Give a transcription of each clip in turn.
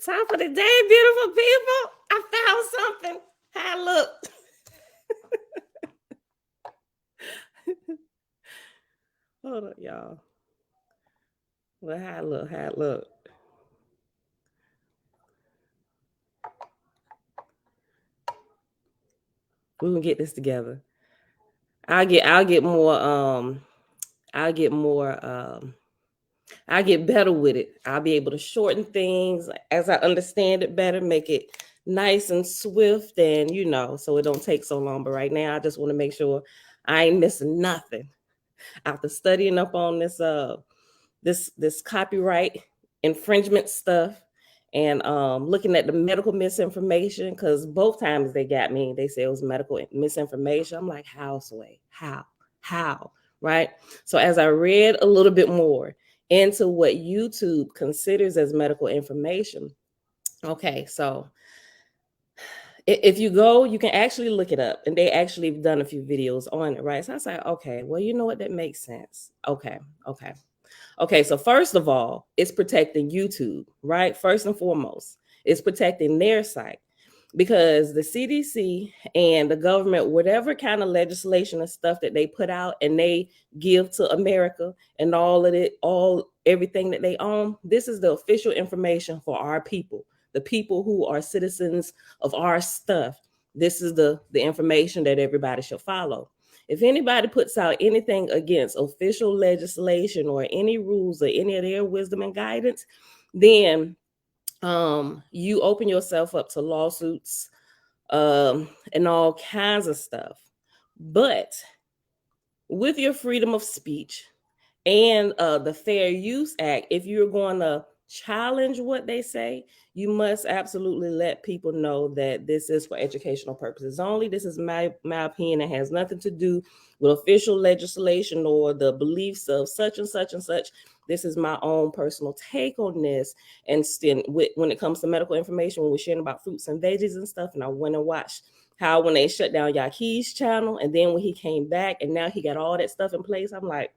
Time for the day, beautiful people. I found something. How I look. Hold up, y'all. Well, how I look, how I look. We're gonna get this together. I'll get more I'll get better with it. I'll be able to shorten things as I understand it better, make it nice and swift, and so it don't take so long. But right now I just want to make sure I ain't missing nothing. After studying up on this copyright infringement stuff and looking at the medical misinformation, because both times they got me, they say it was medical misinformation. I'm like, how, Sway? How? Right? So as I read a little bit more into what YouTube considers as medical information, okay, so if you go, you can actually look it up, and they actually have done a few videos on it, right? So I was like, okay, well, you know what, that makes sense. Okay, so first of all, it's protecting YouTube, right? First and foremost, it's protecting their site, because the CDC and the government, whatever kind of legislation and stuff that they put out and they give to America and all of it, everything that they own, this is the official information for our people, the people who are citizens of our stuff. This is the information that everybody should follow. If anybody puts out anything against official legislation or any rules or any of their wisdom and guidance, then you open yourself up to lawsuits and all kinds of stuff. But with your freedom of speech and the Fair Use Act, if you're going to challenge what they say, you must absolutely let people know that this is for educational purposes only. This is my opinion. It has nothing to do with official legislation or the beliefs of such and such and such. This is my own personal take on this. And when it comes to medical information, when we're sharing about fruits and veggies and stuff, and I went and watched how when they shut down Yaki's channel, and then when he came back and now he got all that stuff in place, I'm like,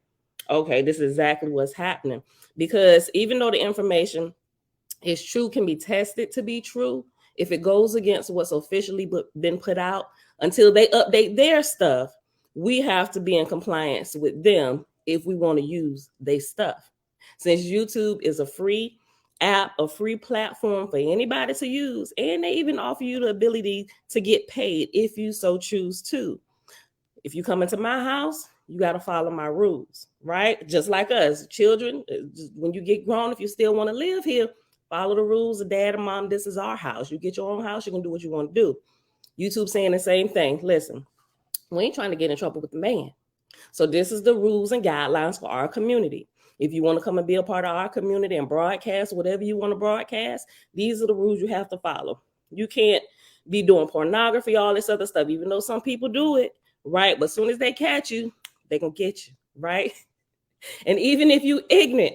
okay, this is exactly what's happening. Because even though the information is true, can be tested to be true, if it goes against what's officially been put out, until they update their stuff, we have to be in compliance with them if we want to use their stuff. Since YouTube is a free app, a free platform for anybody to use, and they even offer you the ability to get paid if you so choose to. If you come into my house, you got to follow my rules, right? Just like us, children, when you get grown, if you still want to live here, follow the rules of dad and mom. This is our house. You get your own house, you can do what you want to do. YouTube saying the same thing. Listen, we ain't trying to get in trouble with the man. So this is the rules and guidelines for our community. If you want to come and be a part of our community and broadcast whatever you want to broadcast, these are the rules you have to follow. You can't be doing pornography, all this other stuff, even though some people do it, right? But as soon as they catch you, they're going to get you, right? And even if you ignorant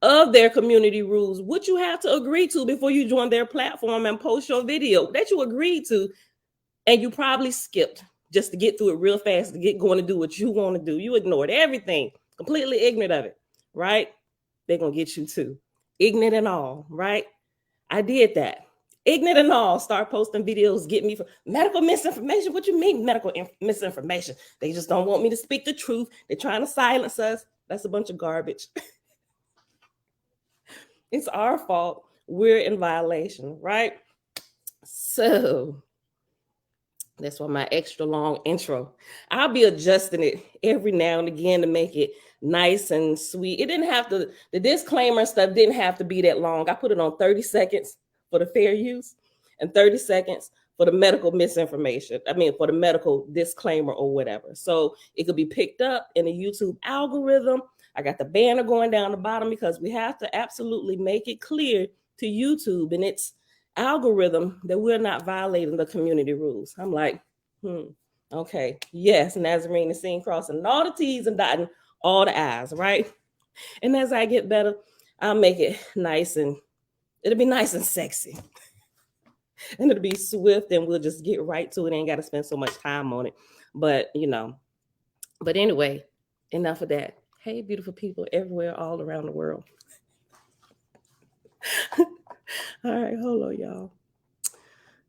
of their community rules, what you have to agree to before you join their platform and post your video that you agreed to, and you probably skipped just to get through it real fast, to get going to do what you want to do. You ignored everything, completely ignorant of it, right? They're going to get you too. Ignorant and all, right? I did that. Ignorant and all, start posting videos, get me for medical misinformation. What you mean medical misinformation? They just don't want me to speak the truth. They're trying to silence us. That's a bunch of garbage. It's our fault. We're in violation, right? So that's why my extra long intro. I'll be adjusting it every now and again to make it nice and sweet. It didn't have to, the disclaimer stuff didn't have to be that long. I put it on 30 seconds for the fair use and 30 seconds for the medical misinformation. I mean, for the medical disclaimer or whatever. So it could be picked up in the YouTube algorithm. I got the banner going down the bottom because we have to absolutely make it clear to YouTube and its algorithm that we're not violating the community rules. I'm like, okay, yes, Nazarene is seen crossing all the T's and dotting all the I's, right? And as I get better, I'll make it nice, and it'll be nice and sexy. And it'll be swift, and we'll just get right to it. Ain't got to spend so much time on it. But, but anyway, enough of that. Hey, beautiful people everywhere, all around the world. All right, hold on, y'all.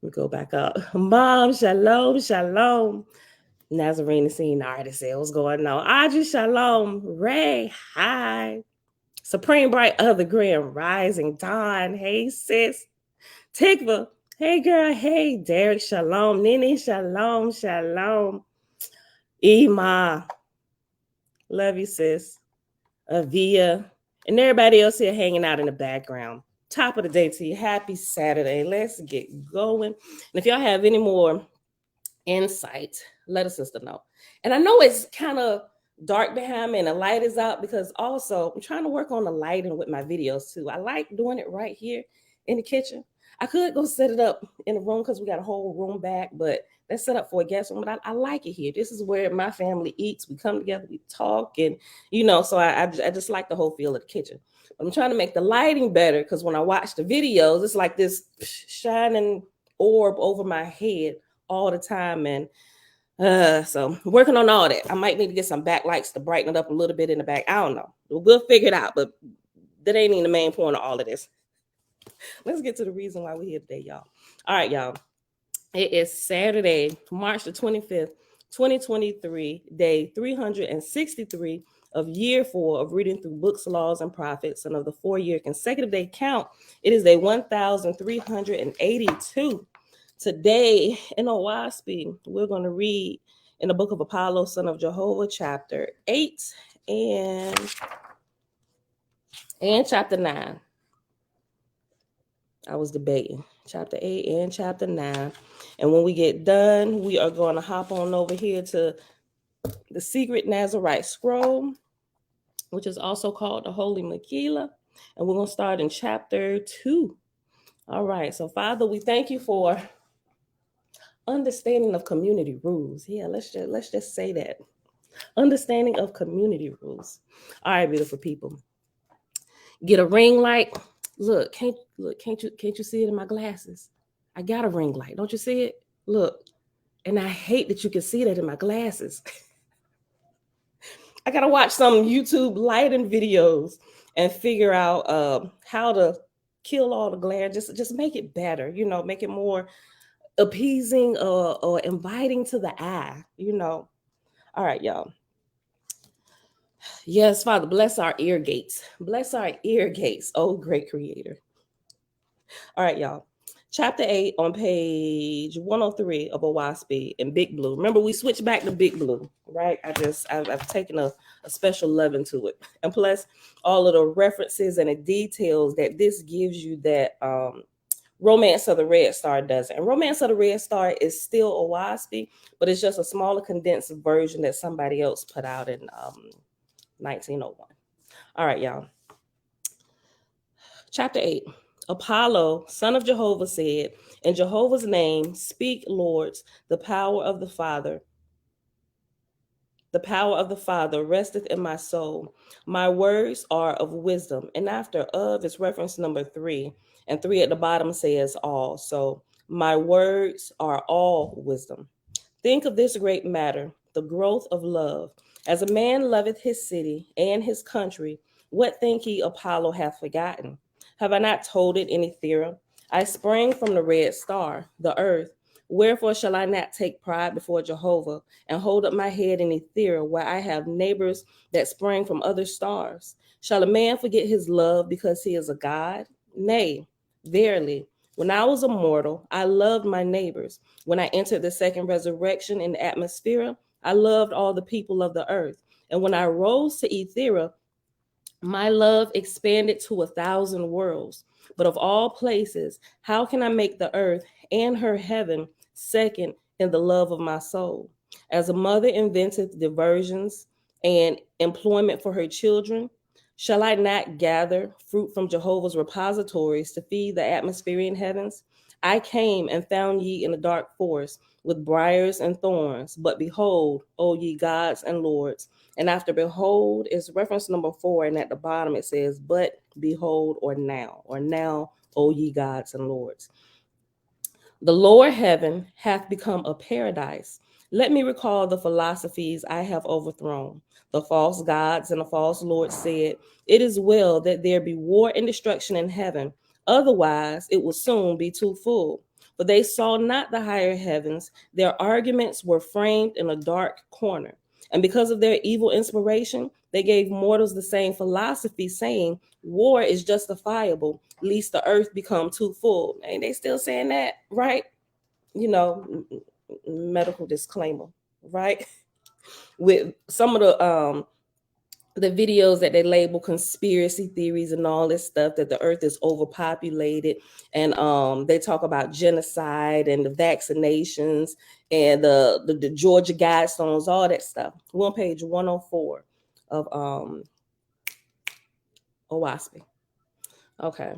We go back up. Mom, shalom, shalom. Nazarene scene artist said, what's going on? Audrey, shalom. Ray, hi. Supreme Bright of the Grand Rising Dawn. Hey, sis. Tikva, hey, girl. Hey, Derek, shalom. Nene, shalom, shalom. Ema, love you, sis. Avia, and everybody else here hanging out in the background. Top of the day to you. Happy Saturday. Let's get going. And if y'all have any more insight, let a sister know. And I know it's kind of dark behind me and the light is out because also I'm trying to work on the lighting with my videos too. I like doing it right here in the kitchen. I could go set it up in the room because we got a whole room back, but that's set up for a guest room. But I like it here. This is where my family eats. We come together, we talk, and so I just like the whole feel of the kitchen. But I'm trying to make the lighting better because when I watch the videos, it's like this shining orb over my head all the time. And so working on all that. I might need to get some backlights to brighten it up a little bit in the back. I don't know. We'll figure it out, but that ain't even the main point of all of this. Let's get to the reason why we're here today, y'all. All right, y'all. It is Saturday, March the 25th, 2023, day 363 of year 4 of reading through books, laws, and prophets, and of the 4-year consecutive day count. It is day 1382. Today in OWASP, we're going to read in the book of Apollo, son of Jehovah, chapter 8 and chapter 9. I was debating chapter 8 and chapter 9. And when we get done, we are going to hop on over here to the secret Nazarite scroll, which is also called the Holy Megillah. And we're going to start in chapter 2. All right. So, Father, we thank you for understanding of community rules. Yeah, let's just say that. Understanding of community rules. All right, beautiful people. Get a ring light. Look, can't you see it in my glasses? I got a ring light. Don't you see it? Look. And I hate that you can see that in my glasses. I gotta watch some YouTube lighting videos and figure out how to kill all the glare. Just make it better, make it more appeasing or inviting to the eye, All right, y'all. Yes, Father, bless our ear gates. Bless our ear gates, oh great creator. All right, y'all. Chapter 8 on page 103 of OWASP in Big Blue. Remember, we switched back to Big Blue, right? I've taken a special love into it. And plus, all of the references and the details that this gives you that Romance of the Red Star doesn't. And Romance of the Red Star is still OWASP, but it's just a smaller condensed version that somebody else put out in 1901. All right, y'all. Chapter 8. Apollo, son of Jehovah, said, in Jehovah's name, speak, lords, the power of the Father. The power of the Father resteth in my soul. My words are of wisdom. And after of is reference number 3. And 3 at the bottom says all. So my words are all wisdom. Think of this great matter, the growth of love. As a man loveth his city and his country, what think ye Apollo hath forgotten? Have I not told it in Ethera? I sprang from the red star, the earth. Wherefore shall I not take pride before Jehovah and hold up my head in Ethera, where I have neighbors that sprang from other stars? Shall a man forget his love because he is a god? Nay, verily, when I was a mortal, I loved my neighbors. When I entered the second resurrection in the atmosphere, I loved all the people of the earth. And when I rose to Ethera, my love expanded to 1,000 worlds. But of all places, how can I make the earth and her heaven second in the love of my soul? As a mother inventeth diversions and employment for her children, shall I not gather fruit from Jehovah's repositories to feed the atmospherian heavens? I came and found ye in the dark forest with briars and thorns. But behold, O ye gods and lords. And after behold is reference number 4. And at the bottom it says, but behold, or now, O ye gods and lords. The lower heaven hath become a paradise. Let me recall the philosophies I have overthrown. The false gods and the false lords said, it is well that there be war and destruction in heaven. Otherwise, it will soon be too full. For they saw not the higher heavens, their arguments were framed in a dark corner. And because of their evil inspiration, they gave mortals the same philosophy, saying, war is justifiable, lest the earth become too full. Ain't they still saying that, right? You know, medical disclaimer, right? With some of the videos that they label conspiracy theories and all this stuff, that the earth is overpopulated, and they talk about genocide and the vaccinations and the Georgia Guidestones, all that stuff. We're on page 104 of OWASP. Okay.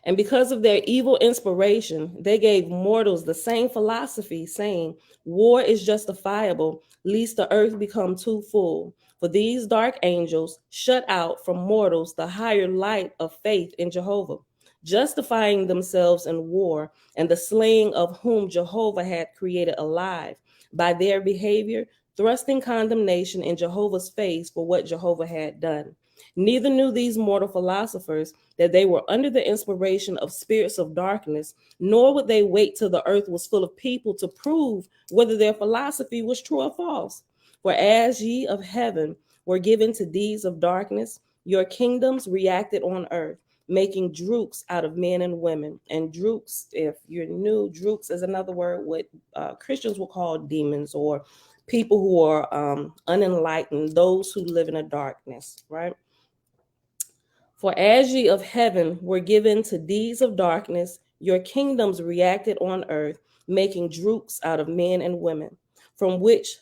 And because of their evil inspiration, they gave mortals the same philosophy, saying, war is justifiable, lest the earth become too full. For these dark angels shut out from mortals the higher light of faith in Jehovah, justifying themselves in war and the slaying of whom Jehovah had created alive, by their behavior, thrusting condemnation in Jehovah's face for what Jehovah had done. Neither knew these mortal philosophers that they were under the inspiration of spirits of darkness, nor would they wait till the earth was full of people to prove whether their philosophy was true or false. For as ye of heaven were given to deeds of darkness, your kingdoms reacted on earth, making drooks out of men and women. And drooks, if you're new, drooks is another word what Christians will call demons, or people who are unenlightened, those who live in a darkness, right? For as ye of heaven were given to deeds of darkness, your kingdoms reacted on earth, making drooks out of men and women, from which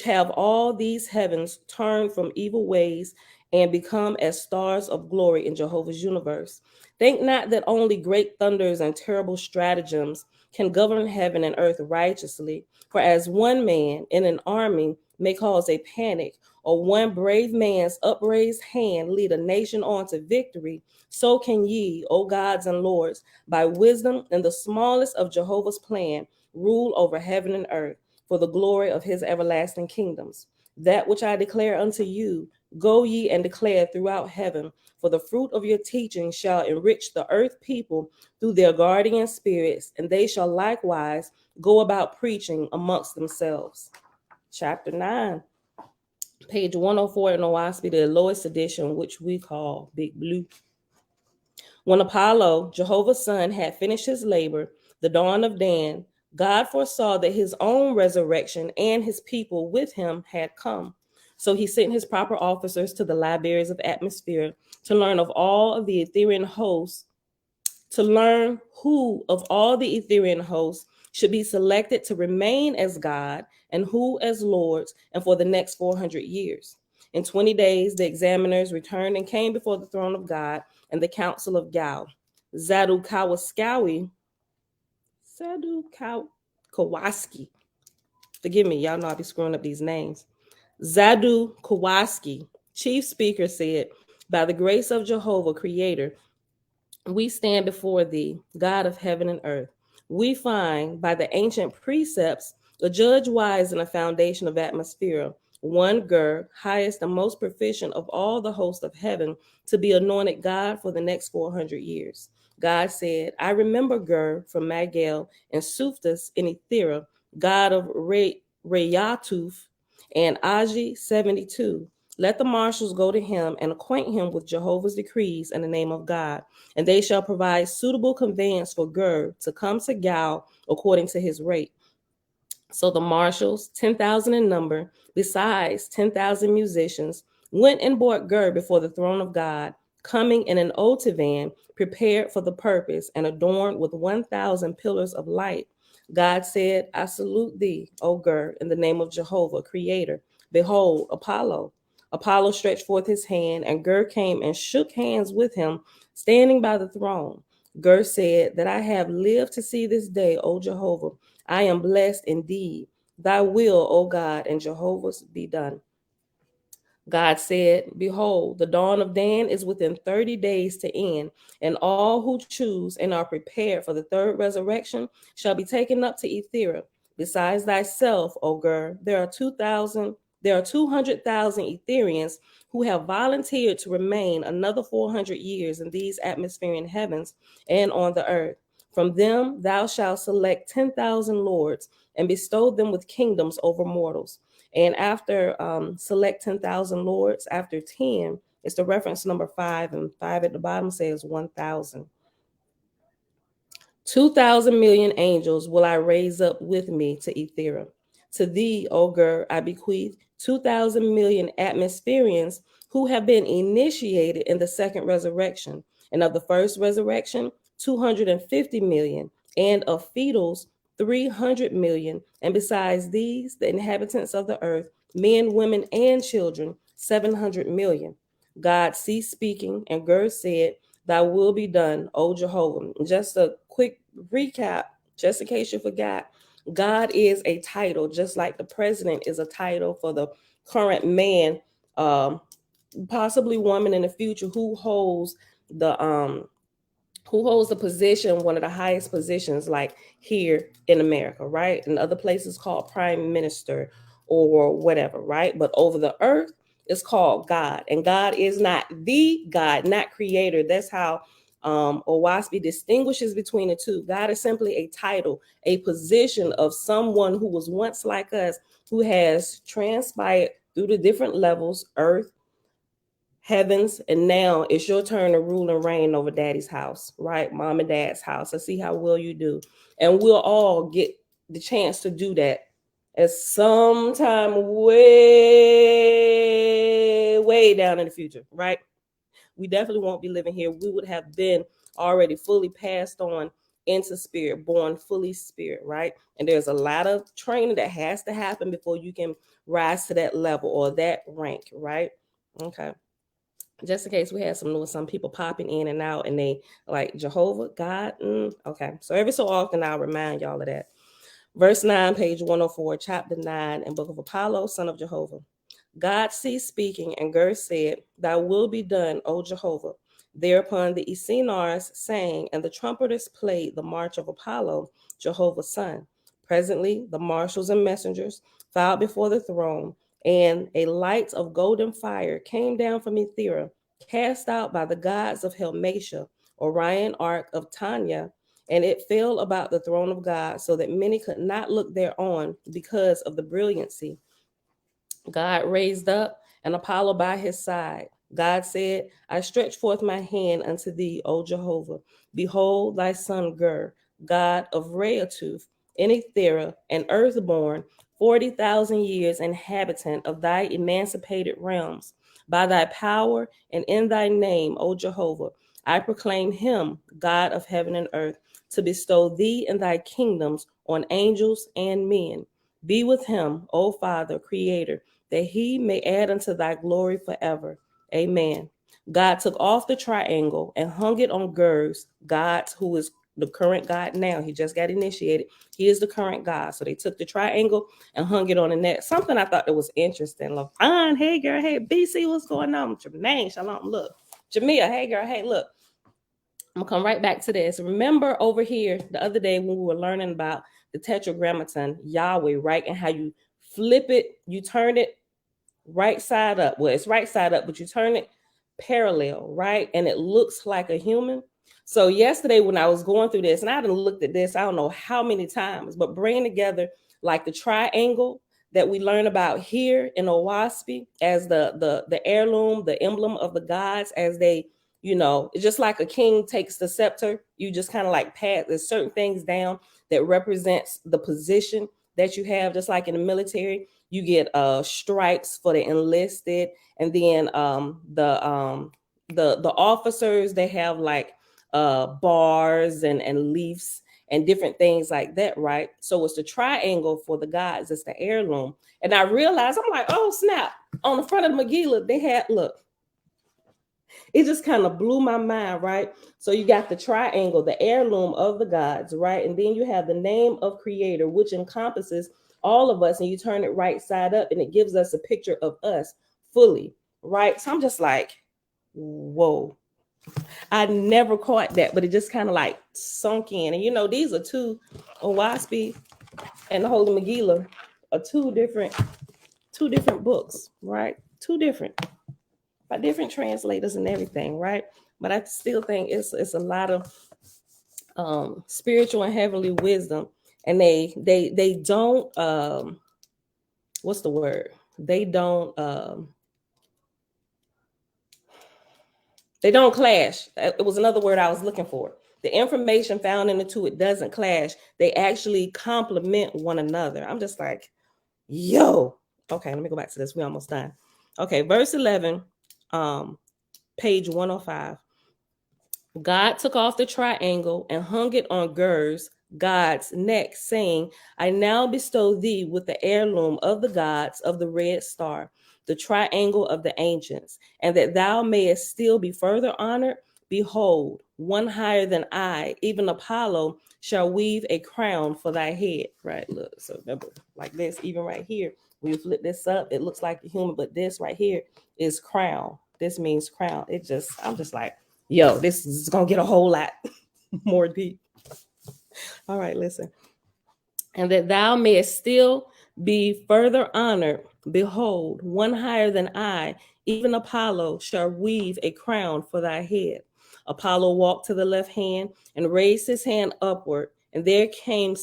have all these heavens turned from evil ways and become as stars of glory in Jehovah's universe. Think not that only great thunders and terrible stratagems can govern heaven and earth righteously, for as one man in an army may cause a panic, or one brave man's upraised hand lead a nation on to victory, so can ye, O gods and lords, by wisdom and the smallest of Jehovah's plan, rule over heaven and earth, for the glory of his everlasting kingdoms. That which I declare unto you, go ye and declare throughout heaven, for the fruit of your teaching shall enrich the earth people through their guardian spirits, and they shall likewise go about preaching amongst themselves. Chapter 9. Page 104 in OWASP, the lowest edition, which we call Big Blue. When Apollo, Jehovah's son, had finished his labor, the dawn of Dan, God foresaw that his own resurrection and his people with him had come. So he sent his proper officers to the libraries of atmosphere to learn of all of the Ethereal hosts, to learn who of all the Ethereal hosts should be selected to remain as God and who as lords, and for the next 400 years. In 20 days, the examiners returned and came before the throne of God and the council of Gal. Zadukowski, forgive me, y'all know I'll be screwing up these names. Zadukowski, chief speaker, said, by the grace of Jehovah, creator, we stand before thee, God of heaven and earth. We find by the ancient precepts a judge wise in a foundation of atmosphere, one Ger, highest and most proficient of all the host of heaven, to be anointed God for the next 400 years. God said, I remember Ger from Magel and Suftus in Ethera, God of Rayatuf, and Aji 72. Let the marshals go to him and acquaint him with Jehovah's decrees in the name of God, and they shall provide suitable conveyance for Ger to come to Gal according to his rate. So the marshals, 10,000 in number, besides 10,000 musicians, went and brought Ger before the throne of God, coming in an otivan prepared for the purpose and adorned with 1,000 pillars of light. God said, I salute thee, O Ger, in the name of Jehovah, creator. Behold, Apollo. Apollo stretched forth his hand, and Ger came and shook hands with him, standing by the throne. Ger said, that I have lived to see this day, O Jehovah. I am blessed indeed. Thy will, O God, and Jehovah's be done. God said, behold, the dawn of Dan is within 30 days to end, and all who choose and are prepared for the third resurrection shall be taken up to Ethera. Besides thyself, O Ger, there are 2,000 There are 200,000 Etherians who have volunteered to remain another 400 years in these atmospheric heavens and on the earth. From them thou shalt select 10,000 lords and bestow them with kingdoms over mortals. And after select 10,000 lords, after 10, it's the reference number 5, and 5 at the bottom says 1,000. 2,000 million angels will I raise up with me to Ethera. To thee, O Gur, I bequeath 2,000 million atmospherians who have been initiated in the second resurrection, and of the first resurrection, 250 million, and of fetals, 300 million, and besides these, the inhabitants of the earth, men, women, and children, 700 million. God ceased speaking, and Gur said, Thy will be done, O Jehovah. Just a quick recap, just in case you forgot, God is a title, just like the president is a title for the current man, possibly woman in the future, who holds the position, one of the highest positions, like here in America, right? In other places called prime minister or whatever, right? But over the earth, it's called God. And God is not the God, not creator. That's how Owaspi distinguishes between the two. God is simply a title, a position of someone who was once like us, who has transpired through the different levels, earth, heavens, and now it's your turn to rule and reign over daddy's house, right? Mom and dad's house. Let's see how well you do. And we'll all get the chance to do that at some time way down in the future, right? We definitely won't be living here. We would have been already fully passed on into spirit, born fully spirit, right? And there's a lot of training that has to happen before you can rise to that level or that rank, right? Okay. Just in case we had some people popping in and out and they like Jehovah, God. Okay. So every so often I'll remind y'all of that. Verse 9, page 104, chapter 9, and book of Apollo, son of Jehovah. God ceased speaking, and Gur said, Thy will be done, O Jehovah. Thereupon the Esenars sang, and the trumpeters played the march of Apollo, Jehovah's son. Presently, the marshals and messengers filed before the throne, and a light of golden fire came down from Ethera, cast out by the gods of Helmatia, Orion ark of Tanya, and it fell about the throne of God, so that many could not look thereon because of the brilliancy. God raised up, and Apollo by his side. God said, I stretch forth my hand unto thee, O Jehovah. Behold thy son Gur, God of Reatuth, in Ethera, and earthborn, 40,000 years inhabitant of thy emancipated realms. By thy power and in thy name, O Jehovah, I proclaim him, God of heaven and earth, to bestow thee and thy kingdoms on angels and men. Be with him, O Father, Creator, that he may add unto thy glory forever. Amen. God took off the triangle and hung it on Gur's, God, who is the current God now. He just got initiated. He is the current God. So they took the triangle and hung it on the neck. Something I thought that was interesting. LaVon, hey girl, hey BC, what's going on? Jermaine, shalom, look. Jamia, hey girl, hey, look. I'm gonna come right back to this. Remember over here the other day when we were learning about the tetragrammaton, Yahweh, right? And how you flip it, you turn it right side up. Well, it's right side up, but you turn it parallel, right? And it looks like a human. So yesterday when I was going through this, and I hadn't looked at this, I don't know how many times, but bringing together like the triangle that we learn about here in Owaspi as the heirloom, the emblem of the gods, as they, you know, it's just like a king takes the scepter. You just kind of like pass, there's certain things down that represents the position that you have, just like in the military. You get stripes for the enlisted, and then the officers, they have like bars and leaves and different things like that, right? So it's the triangle for the gods, it's the heirloom. And I realized, I'm like, oh snap, on the front of the Megillah, they had, look, it just kind of blew my mind, right? So you got the triangle, the heirloom of the gods, right? And then you have the name of creator, which encompasses all of us, and you turn it right side up and it gives us a picture of us fully, right? So I'm just like, whoa. I never caught that, but it just kind of like sunk in. And you know, these are two, Owaspi and the Holy Megillah are two two different books, right? Two different, by different translators and everything, right? But I still think it's a lot of spiritual and heavenly wisdom, and they don't what's the word? They don't clash. It was another word I was looking for. The information found in the two, it doesn't clash. They actually complement one another. I'm just like, yo. Okay, let me go back to this. We're almost done. Okay, verse 11, page 105. God took off the triangle and hung it on Ger's, God's neck, saying, I now bestow thee with the heirloom of the gods of the red star, the triangle of the ancients, and that thou mayest still be further honored. Behold, one higher than I, even Apollo, shall weave a crown for thy head. Right, look, so remember, like this, even right here, when you flip this up, it looks like a human, but this right here is crown. This means crown. I'm just like, yo, this is gonna get a whole lot more deep. All right, listen. And that thou mayest still be further honored. Behold, one higher than I, even Apollo, shall weave a crown for thy head. Apollo walked to the left hand and raised his hand upward, and there came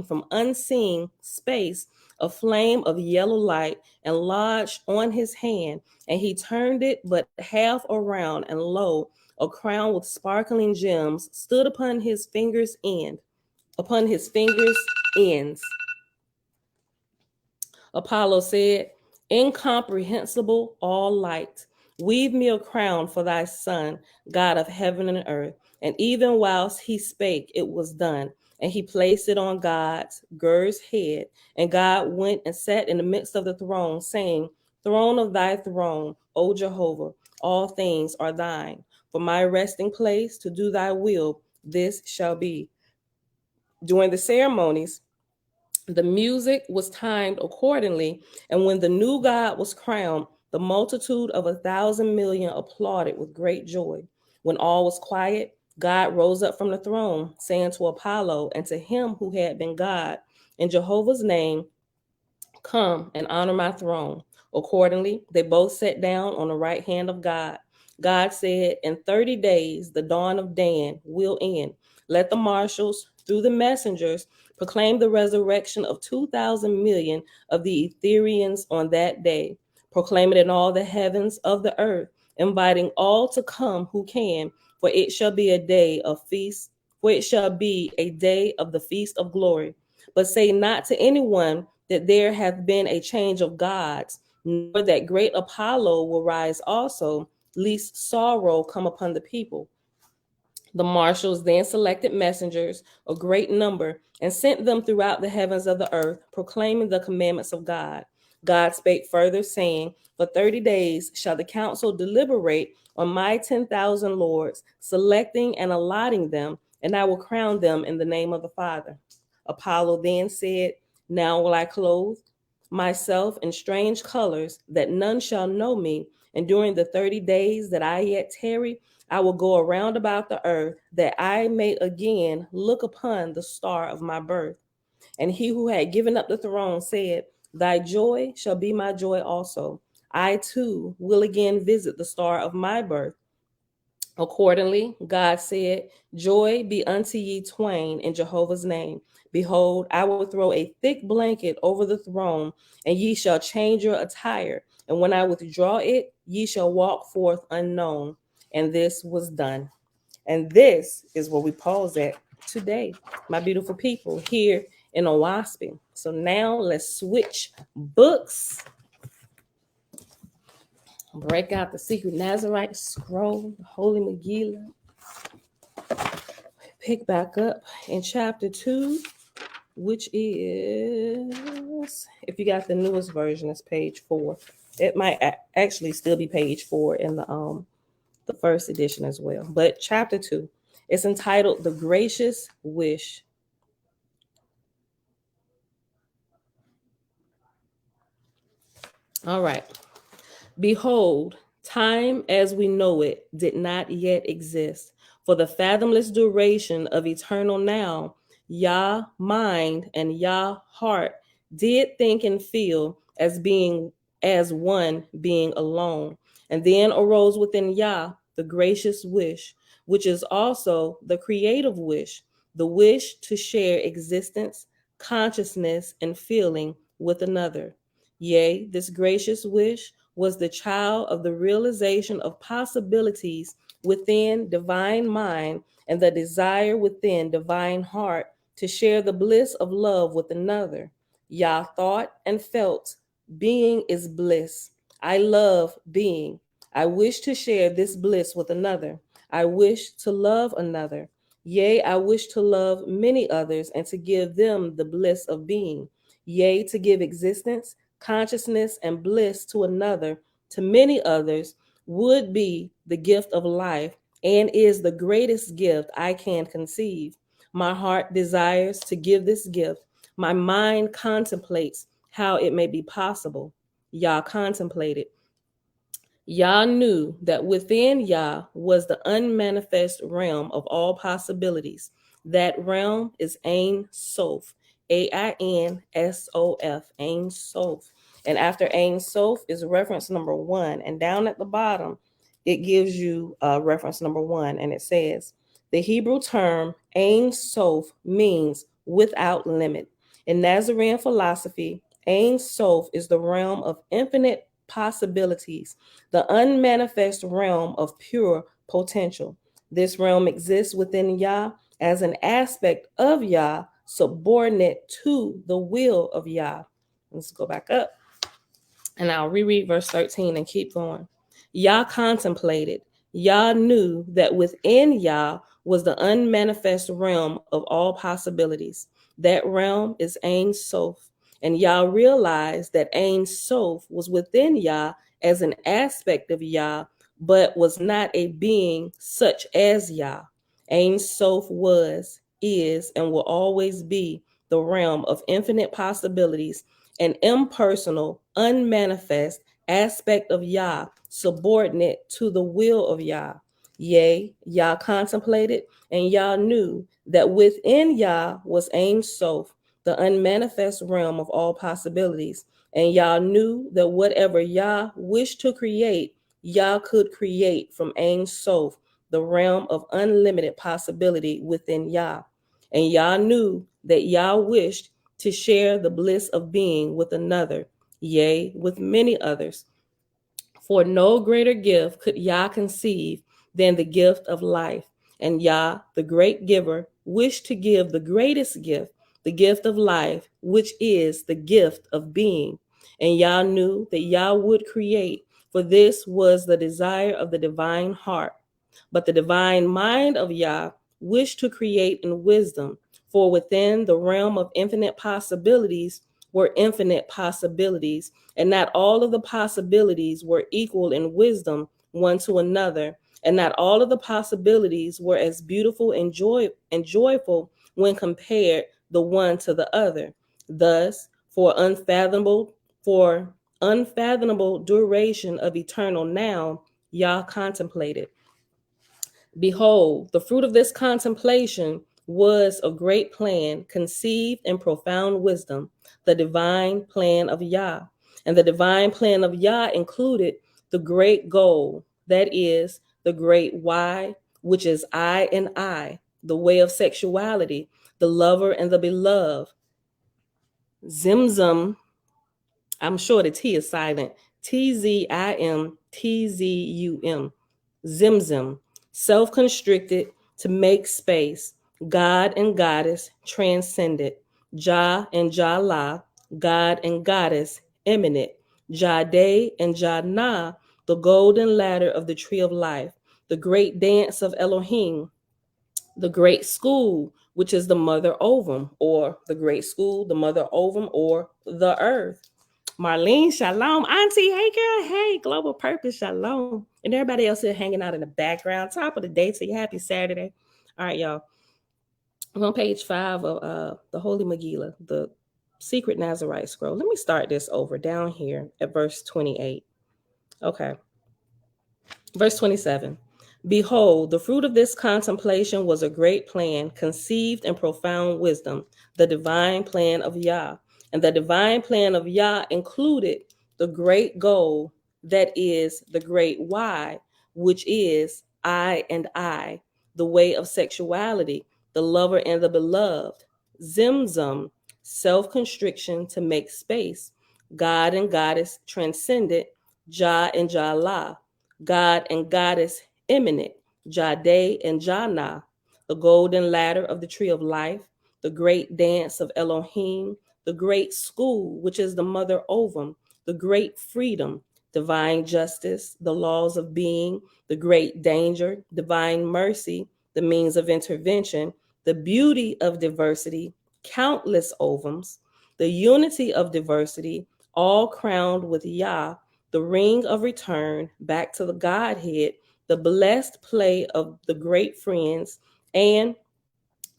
from unseen space a flame of yellow light and lodged on his hand, and he turned it but half around, and lo, a crown with sparkling gems stood upon his fingers' ends. Apollo said, incomprehensible all light, weave me a crown for thy son, God of heaven and earth. And even whilst he spake, it was done. And he placed it on Ger's head. And God went and sat in the midst of the throne, saying, Throne of thy throne, O Jehovah, all things are thine. For my resting place to do thy will, this shall be. During the ceremonies, the music was timed accordingly, and when the new God was crowned, the multitude of 1,000,000,000 applauded with great joy. When all was quiet, God rose up from the throne, saying to Apollo and to him who had been God, in Jehovah's name, come and honor my throne. Accordingly, they both sat down on the right hand of God. God said, in 30 days, the dawn of Dan will end. Let the marshals, through the messengers, proclaim the resurrection of 2,000,000,000 of the Etherians on that day. Proclaim it in all the heavens of the earth, inviting all to come who can, for it shall be a day of feast, for it shall be a day of the feast of glory. But say not to anyone that there hath been a change of gods, nor that great Apollo will rise also, lest sorrow come upon the people. The marshals then selected messengers, a great number, and sent them throughout the heavens of the earth, proclaiming the commandments of God. God spake further, saying, for 30 days shall the council deliberate on my 10,000 lords, selecting and allotting them, and I will crown them in the name of the Father. Apollo then said, now will I clothe myself in strange colors, that none shall know me, and during the 30 days that I yet tarry, I will go around about the earth, that I may again look upon the star of my birth. And he who had given up the throne said, thy joy shall be my joy also. I too will again visit the star of my birth. Accordingly, God said, joy be unto ye twain in Jehovah's name. Behold, I will throw a thick blanket over the throne, and ye shall change your attire. And when I withdraw it, ye shall walk forth unknown. And this was done. And this is where we pause at today, my beautiful people, here in Owaspin. So now let's switch books. Break out the secret Nazarite scroll, the Holy Megillah. Pick back up in chapter 2, which is, if you got the newest version, it's page 4. It might actually still be page 4 in the first edition as well. But chapter 2, it's entitled The Gracious Wish. All right. Behold, time as we know it did not yet exist. For the fathomless duration of eternal now, Yah mind and Yah heart did think and feel as one being alone. And then arose within Yah the gracious wish, which is also the creative wish, the wish to share existence, consciousness, and feeling with another. Yea, this gracious wish was the child of the realization of possibilities within divine mind and the desire within divine heart to share the bliss of love with another. Yah thought and felt, being is bliss. I love being. I wish to share this bliss with another. I wish to love another. Yea, I wish to love many others and to give them the bliss of being. Yea, to give existence, consciousness, and bliss to another, to many others, would be the gift of life and is the greatest gift I can conceive. My heart desires to give this gift. My mind contemplates how it may be possible. Yah contemplated. Yah knew that within Yah was the unmanifest realm of all possibilities. That realm is Ein Sof, Ainsof, Ein Sof. And after Ein Sof is reference number 1. And down at the bottom, it gives you reference number 1. And it says, the Hebrew term Ein Sof means without limit. In Nazarene philosophy, Ein Sof is the realm of infinite possibilities, the unmanifest realm of pure potential. This realm exists within Yah as an aspect of Yah, subordinate to the will of Yah. Let's go back up and I'll reread verse 13 and keep going. Yah contemplated. Yah knew that within Yah was the unmanifest realm of all possibilities. That realm is Ein Sof. And Yah realized that Ein Sof was within Yah as an aspect of Yah, but was not a being such as Yah. Ein Sof was, is, and will always be the realm of infinite possibilities, an impersonal, unmanifest aspect of Yah, subordinate to the will of Yah. Yea, Yah contemplated, and Yah knew that within Yah was Ein Sof, the unmanifest realm of all possibilities. And Yah knew that whatever Yah wished to create, Yah could create from Ein Sof, the realm of unlimited possibility within Yah. And Yah knew that Yah wished to share the bliss of being with another, yea, with many others. For no greater gift could Yah conceive than the gift of life. And Yah, the great giver, wished to give the greatest gift, the gift of life, which is the gift of being. And Yah knew that Yah would create, for this was the desire of the divine heart. But the divine mind of Yah wished to create in wisdom, for within the realm of infinite possibilities were infinite possibilities, and not all of the possibilities were equal in wisdom one to another, and not all of the possibilities were as beautiful and joyful when compared the one to the other. Thus, for unfathomable duration of eternal now, Yah contemplated. Behold, the fruit of this contemplation was a great plan conceived in profound wisdom, the divine plan of Yah. And the divine plan of Yah included the great goal, that is, the great why, which is I and I, the way of sexuality, the lover and the beloved. Zimzum, I'm sure the T is silent, Tzimtzum, Zimzum, self-constricted to make space, God and goddess transcended, Jah and Jala, God and goddess imminent, Jade and Jana, the golden ladder of the tree of life, the great dance of Elohim, the great school, which is the mother ovum, or the great school, the mother ovum, or the earth. Marlene, shalom. Auntie, hey girl, hey, global purpose, shalom. And everybody else here hanging out in the background. Top of the day to you. Happy Saturday. All right, y'all. I'm on page 5 of the Holy Megillah, the secret Nazarite scroll. Let me start this over down here at verse 28. Okay. Verse 27. Behold, the fruit of this contemplation was a great plan, conceived in profound wisdom, the divine plan of Yah. And the divine plan of Yah included the great goal that is the great why, which is I and I, the way of sexuality, the lover and the beloved, Zimzum, self-constriction to make space, God and goddess transcendent, Jah and Jala, God and goddess imminent, Jade and Jana, the golden ladder of the tree of life, the great dance of Elohim, the great school, which is the mother ovum, the great freedom, divine justice, the laws of being, the great danger, divine mercy, the means of intervention, the beauty of diversity, countless ovums, the unity of diversity, all crowned with Yah, the ring of return back to the Godhead, the blessed play of the great friends, and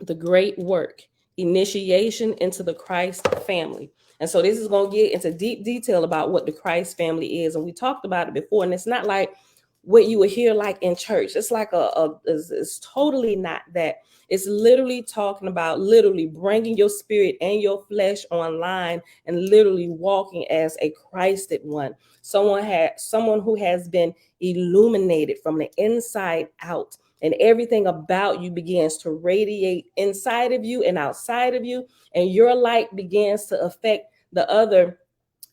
the great work, initiation into the Christ family. And so this is going to get into deep detail about what the Christ family is. And we talked about it before, and it's not like what you would hear like in church. It's like it's totally not that. It's literally talking about literally bringing your spirit and your flesh online and literally walking as a Christed one. Someone who has been illuminated from the inside out, and everything about you begins to radiate inside of you and outside of you, and your light begins to affect the other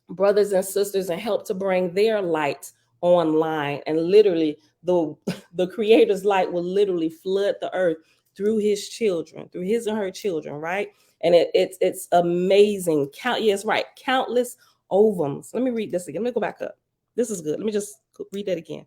brothers and sisters and help to bring their light online. And literally the creator's light will literally flood the earth through his children, through his and her children, right? And it's amazing. Yes, right, countless ovums. Let me read this again. Let me go back up. This is good. Let me just read that again.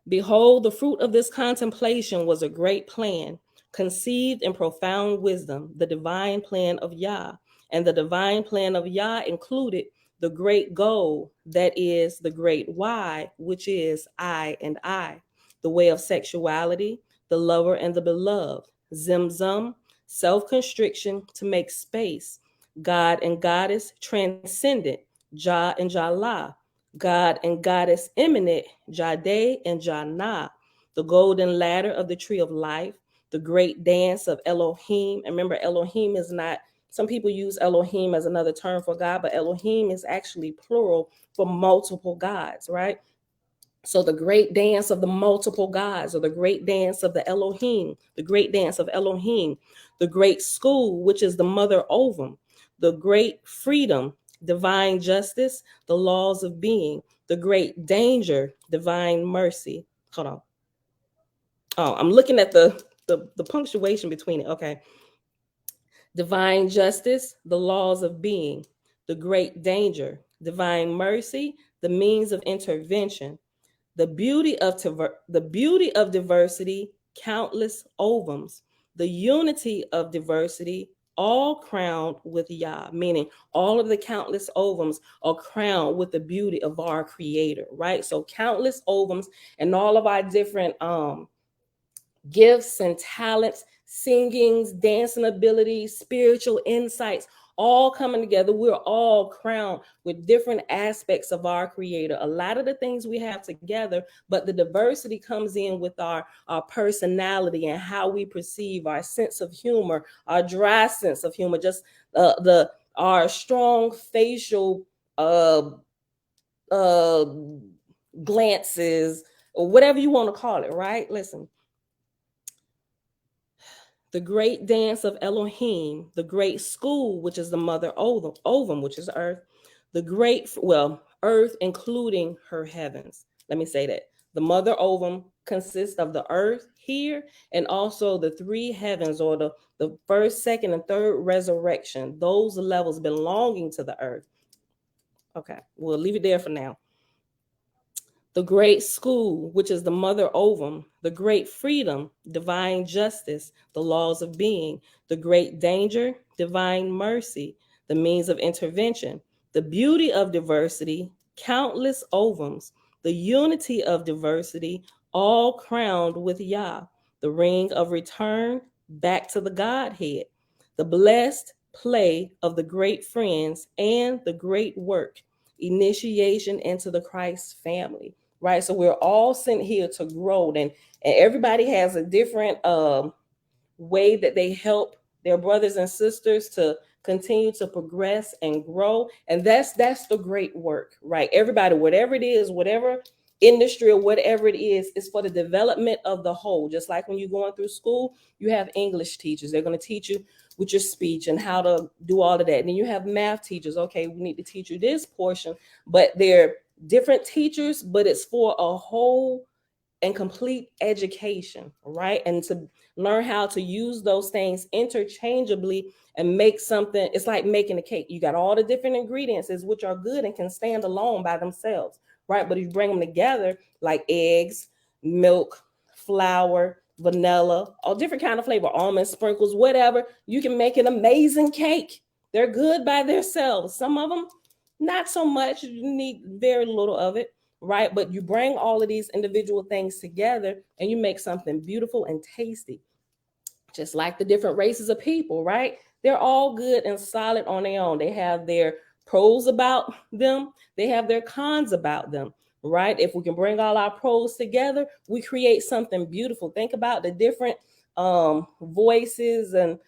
Behold, the fruit of this contemplation was a great plan, conceived in profound wisdom, the divine plan of Yah. And the divine plan of Yah included the great goal, that is the great why, which is I and I, the way of sexuality, the lover and the beloved, Zimzum, self-constriction to make space, God and goddess transcendent, Jah and Jala, God and goddess imminent, Jade and Jana, the golden ladder of the tree of life, the great dance of Elohim. And remember, Elohim is not, some people use Elohim as another term for God, but Elohim is actually plural for multiple gods, right? So the great dance of the multiple gods, or the great dance of the Elohim, the great dance of Elohim, the great school, which is the mother ovum, the great freedom, divine justice, the laws of being, the great danger, divine mercy. Hold on. Oh, I'm looking at the punctuation between it. Okay. Divine justice, the laws of being, the great danger, divine mercy, the means of intervention, the beauty of diversity, countless ovums, the unity of diversity, all crowned with Yah, meaning all of the countless ovums are crowned with the beauty of our creator, right? So countless ovums and all of our different gifts and talents, singings, dancing abilities, spiritual insights, all coming together. We're all crowned with different aspects of our creator. A lot of the things we have together, but the diversity comes in with our personality and how we perceive, our sense of humor, our dry sense of humor, just our strong facial glances, or whatever you want to call it, right? Listen. The great dance of Elohim, the great school, which is the mother ovum, which is earth, the great, earth including her heavens. Let me say that. The mother ovum consists of the earth here and also the three heavens, or the first, second, and third resurrection, those levels belonging to the earth. Okay, we'll leave it there for now. The great school, which is the mother ovum, the great freedom, divine justice, the laws of being, the great danger, divine mercy, the means of intervention, the beauty of diversity, countless ovums, the unity of diversity, all crowned with Yah, the ring of return back to the Godhead, the blessed play of the great friends, and the great work, initiation into the Christ family. Right, so we're all sent here to grow, and everybody has a different way that they help their brothers and sisters to continue to progress and grow. And that's the great work, right? Everybody, whatever it is, whatever industry or whatever it is for the development of the whole. Just like when you're going through school, you have English teachers. They're going to teach you with your speech and how to do all of that. And then you have math teachers. Okay, we need to teach you this portion, but they're different teachers, but it's for a whole and complete education, right? And to learn how to use those things interchangeably and make something. It's like making a cake. You got all the different ingredients, which are good and can stand alone by themselves, right? But if you bring them together, like eggs, milk, flour, vanilla, all different kind of flavor, almond sprinkles, whatever, you can make an amazing cake. They're good by themselves. Some of them, not so much. You need very little of it, right? But you bring all of these individual things together and you make something beautiful and tasty. Just like the different races of people, right? They're all good and solid on their own. They have their pros about them, they have their cons about them, right? If we can bring all our pros together, we create something beautiful. Think about the different voices and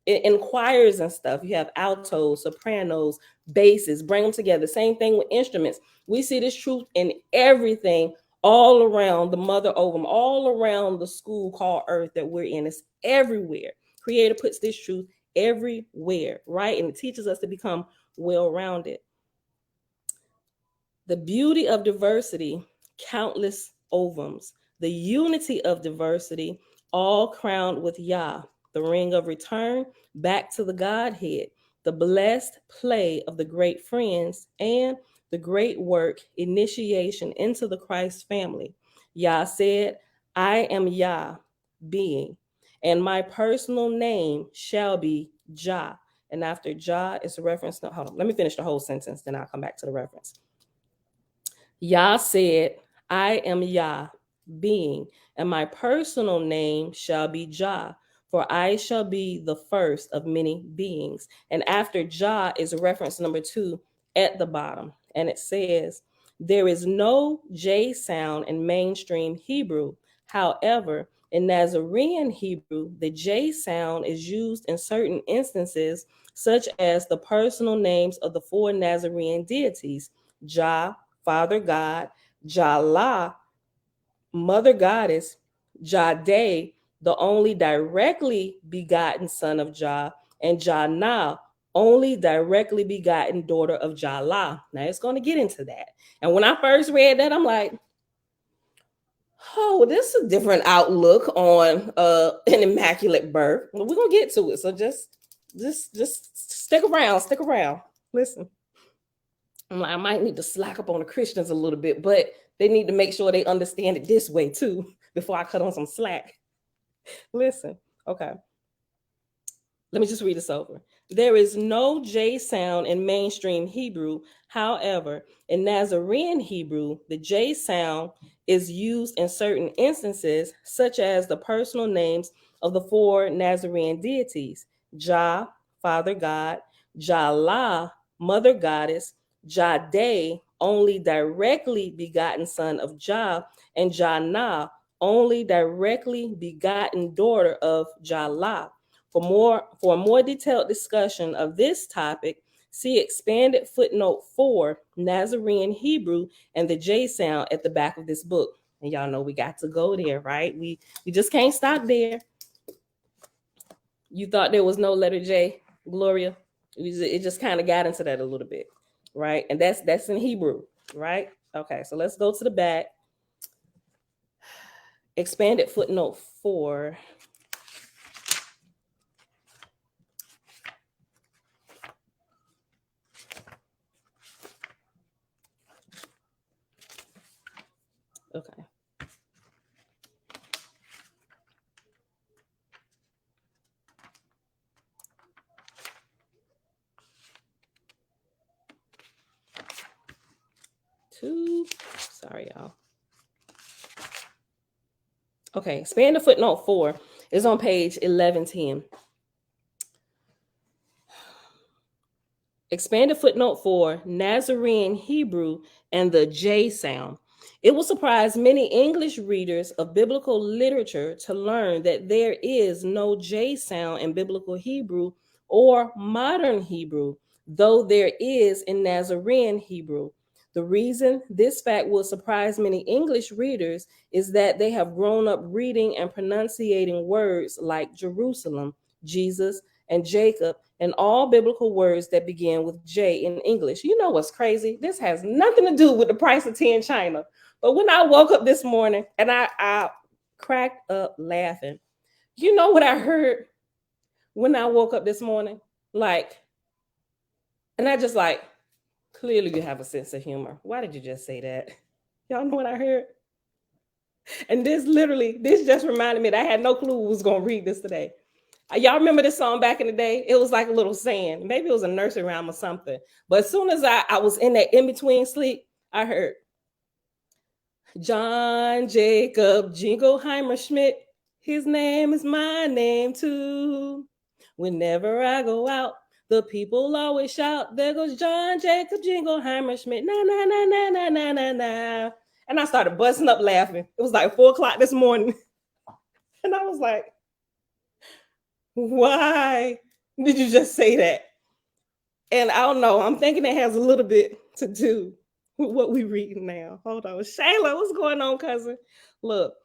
in choirs and stuff. You have altos, sopranos, basses, bring them together. Same thing with instruments. We see this truth in everything all around the mother ovum, all around the school called Earth that we're in. It's everywhere. Creator puts this truth everywhere, right? And it teaches us to become well-rounded. The beauty of diversity, countless ovums. The unity of diversity, all crowned with Yah, the ring of return back to the Godhead, the blessed play of the great friends, and the great work, initiation into the Christ family. Yah said, I am Yah, being, and my personal name shall be Jah. And after Jah is a reference. No, hold on. Let me finish the whole sentence, then I'll come back to the reference. Yah said, I am Yah, being, and my personal name shall be Jah, for I shall be the first of many beings. And after Jah is reference number 2 at the bottom. And it says, there is no J sound in mainstream Hebrew. However, in Nazarene Hebrew, the J sound is used in certain instances, such as the personal names of the 4 Nazarene deities, Jah, Father God, Jah, Mother Goddess, Jade, the only directly begotten son of Jah, and Jannah, only directly begotten daughter of Jah. Now it's going to get into that. And when I first read that, I'm like, oh, this is a different outlook on an immaculate birth. Well, we're gonna get to it. So just stick around. Listen. I'm like, I might need to slack up on the Christians a little bit, but they need to make sure they understand it this way too before I cut on some slack. Listen, okay. Let me just read this over. There is no J sound in mainstream Hebrew. However, in Nazarene Hebrew, the J sound is used in certain instances, such as the personal names of the 4 Nazarene deities, Jah, Father God, Jah, Mother Goddess, Jade, only directly begotten son of Jah, and Jannah, only directly begotten daughter of Jah. For a more detailed discussion of this topic, see expanded footnote 4, Nazarene Hebrew, and the J sound at the back of this book. And y'all know we got to go there, right? We just can't stop there. You thought there was no letter J, Gloria? It just kind of got into that a little bit, right? And that's in Hebrew, right? Okay, so let's go to the back. Expanded footnote 4. Okay. Sorry, y'all. Okay, expanded footnote 4 is on page 1110. Expanded footnote 4, Nazarene Hebrew and the J sound. It will surprise many English readers of biblical literature to learn that there is no J sound in biblical Hebrew or modern Hebrew, though there is in Nazarene Hebrew. The reason this fact will surprise many English readers is that they have grown up reading and pronunciating words like Jerusalem, Jesus, and Jacob, and all biblical words that begin with J in English. You know what's crazy? This has nothing to do with the price of tea in China. But when I woke up this morning and I cracked up laughing, you know what I heard when I woke up this morning? And I just clearly you have a sense of humor. Why did you just say that? Y'all know what I heard? And this just reminded me that I had no clue who was going to read this today. Y'all remember this song back in the day? It was like a little saying. Maybe it was a nursery rhyme or something. But as soon as I was in that in-between sleep, I heard John Jacob Jingleheimer Schmidt. His name is my name too. Whenever I go out, the people always shout, there goes John Jacob Jingleheimer Schmidt. Na, na, na, na, na, na, na, na. And I started busting up laughing. It was like 4:00 this morning. And I was like, why did you just say that? And I don't know. I'm thinking it has a little bit to do with what we're reading now. Hold on. Shayla, what's going on, cousin? Look,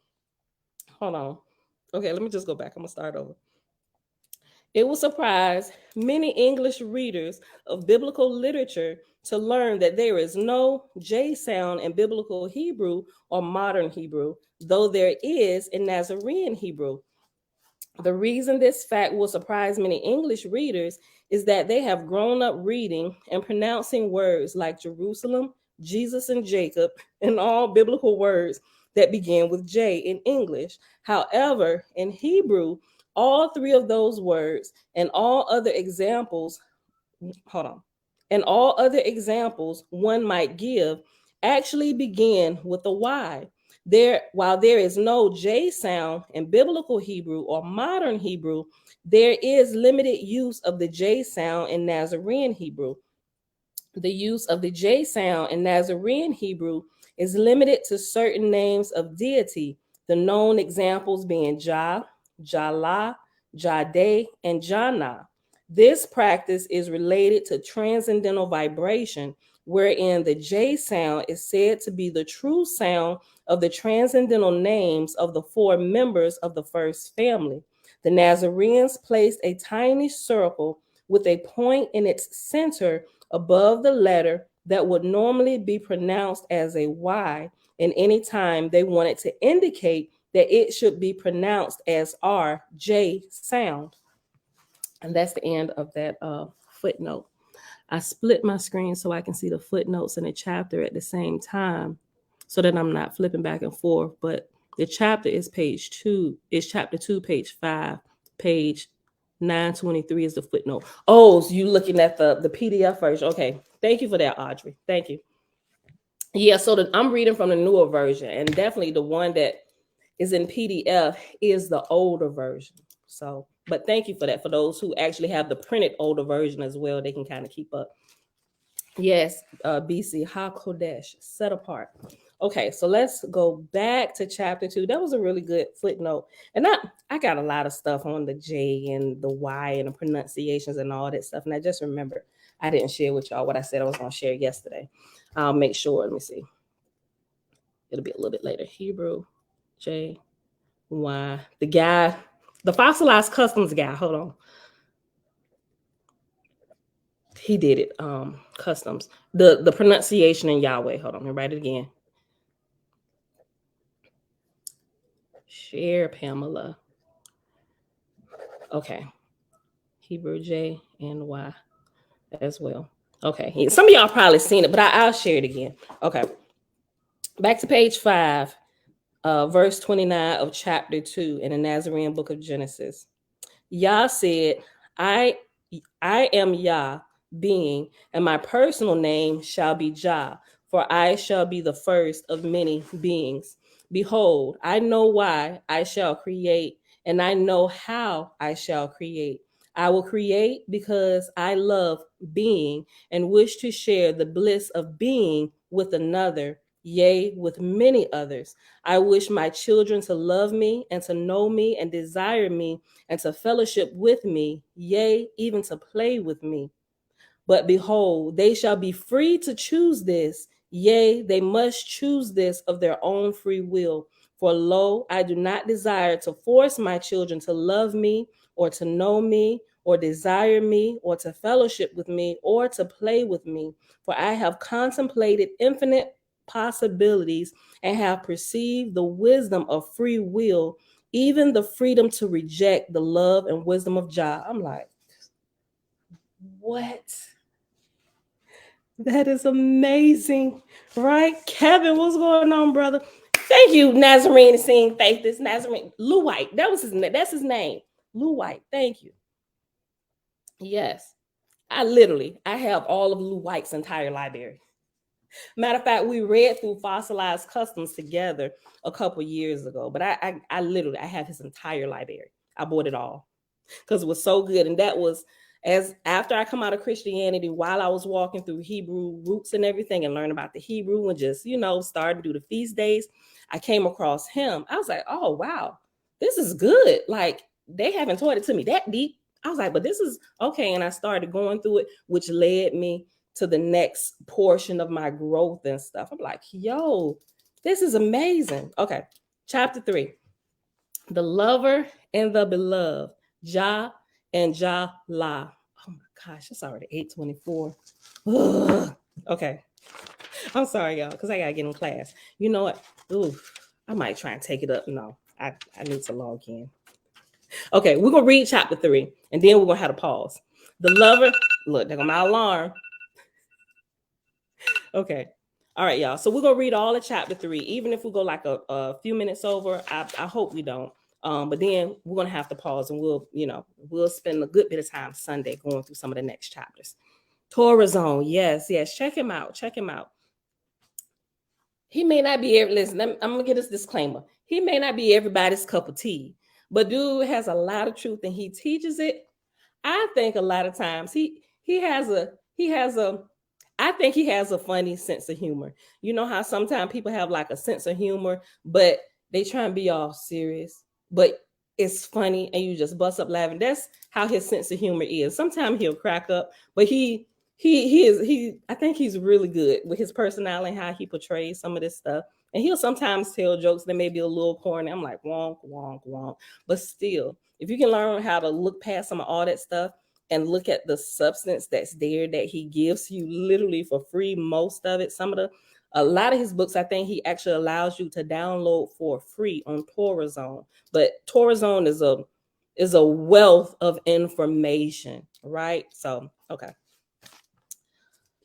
hold on. Okay, let me just go back. I'm going to start over. It will surprise many English readers of biblical literature to learn that there is no J sound in biblical Hebrew or modern Hebrew, though there is in Nazarene Hebrew. The reason this fact will surprise many English readers is that they have grown up reading and pronouncing words like Jerusalem, Jesus, and Jacob, and all biblical words that begin with J in English. However, in Hebrew, all three of those words and all other examples, one might give actually begin with a Y. While there is no J sound in biblical Hebrew or modern Hebrew, there is limited use of the J sound in Nazarene Hebrew. The use of the J sound in Nazarene Hebrew is limited to certain names of deity, the known examples being Jah, Jala, Jade, and Jana. This practice is related to transcendental vibration, wherein the J sound is said to be the true sound of the transcendental names of the four members of the first family. The Nazarenes placed a tiny circle with a point in its center above the letter that would normally be pronounced as a Y, and any time they wanted to indicate that it should be pronounced as R, J sound. And that's the end of that footnote. I split my screen so I can see the footnotes in the chapter at the same time so that I'm not flipping back and forth. But the chapter is page 2, is chapter 2, page 5, page 923 is the footnote. Oh, so you looking at the PDF version. Okay. Thank you for that, Audrey. Thank you. Yeah, so I'm reading from the newer version, and definitely the one that is in PDF is the older version. So, but thank you for that. For those who actually have the printed older version as well, they can kind of keep up. Yes, BC, HaKodesh, set apart. Okay, so let's go back to chapter 2. That was a really good footnote. And I got a lot of stuff on the J and the Y and the pronunciations and all that stuff. And I just remember I didn't share with y'all what I said I was going to share yesterday. I'll make sure. Let me see. It'll be a little bit later. Hebrew, J, Y. The guy, the fossilized customs guy. Hold on. He did it. Customs. The pronunciation in Yahweh. Hold on. Let me write it again. Share Pamela. Okay. Hebrew J and Y as well. Okay. Some of y'all probably seen it, but I'll share it again. Okay. Back to page 5, verse 29 of chapter 2 in the Nazarene book of Genesis. Yah said, I am Yah, being, and my personal name shall be Jah, for I shall be the first of many beings. Behold, I know why I shall create, and I know how I shall create. I will create because I love being and wish to share the bliss of being with another. yea, with many others. I wish my children to love me and to know me and desire me and to fellowship with me, yea, even to play with me. But behold, they shall be free to choose this. Yea, they must choose this of their own free will. For lo, I do not desire to force my children to love me or to know me or desire me or to fellowship with me or to play with me. For I have contemplated infinite possibilities and have perceived the wisdom of free will, even the freedom to reject the love and wisdom of Jah. I'm like, what? That is amazing, right? Kevin, what's going on, brother? Thank you, Nazarene, seeing faith. This Nazarene, Lou White. That's his name. Lou White. Thank you. Yes. I have all of Lou White's entire library. Matter of fact, we read through Fossilized Customs together a couple years ago, but I have his entire library. I bought it all because it was so good. And that was as after I come out of Christianity, while I was walking through Hebrew roots and everything and learn about the Hebrew and just, starting to do the feast days, I came across him. I was like, oh, wow, this is good. Like, they haven't taught it to me that deep. I was like, but this is okay. And I started going through it, which led me to the next portion of my growth and stuff. I'm like, yo, this is amazing. Okay. Chapter 3, the lover and the beloved, Jah and Jah La. Oh my gosh, it's already 8:24. Okay. I'm sorry, y'all, because I gotta get in class. You know what? Ooh, I might try and take it up. No, I need to log in. Okay, we're gonna read chapter 3, and then we're gonna have to pause. The lover, look, there go my alarm. Okay. All right, y'all. So we're gonna read all of chapter 3, even if we go like a few minutes over. I hope we don't. But then we're gonna have to pause and we'll spend a good bit of time Sunday going through some of the next chapters. Torah Zone, yes. Check him out. He may not be listen, I'm gonna get this disclaimer. He may not be everybody's cup of tea, but dude has a lot of truth and he teaches it. I think a lot of times he has a I think he has a funny sense of humor. You know how sometimes people have like a sense of humor, but they try and be all serious, but it's funny and you just bust up laughing. That's how his sense of humor is. Sometimes he'll crack up, but he I think he's really good with his personality and how he portrays some of this stuff. And he'll sometimes tell jokes that may be a little corny. I'm like, wonk, wonk, wonk. But still, if you can learn how to look past some of all that stuff and look at the substance that's there that he gives you literally for free, most of it, a lot of his books, I think he actually allows you to download for free on Torah Zone. But Torah Zone is a wealth of information, right? So, okay.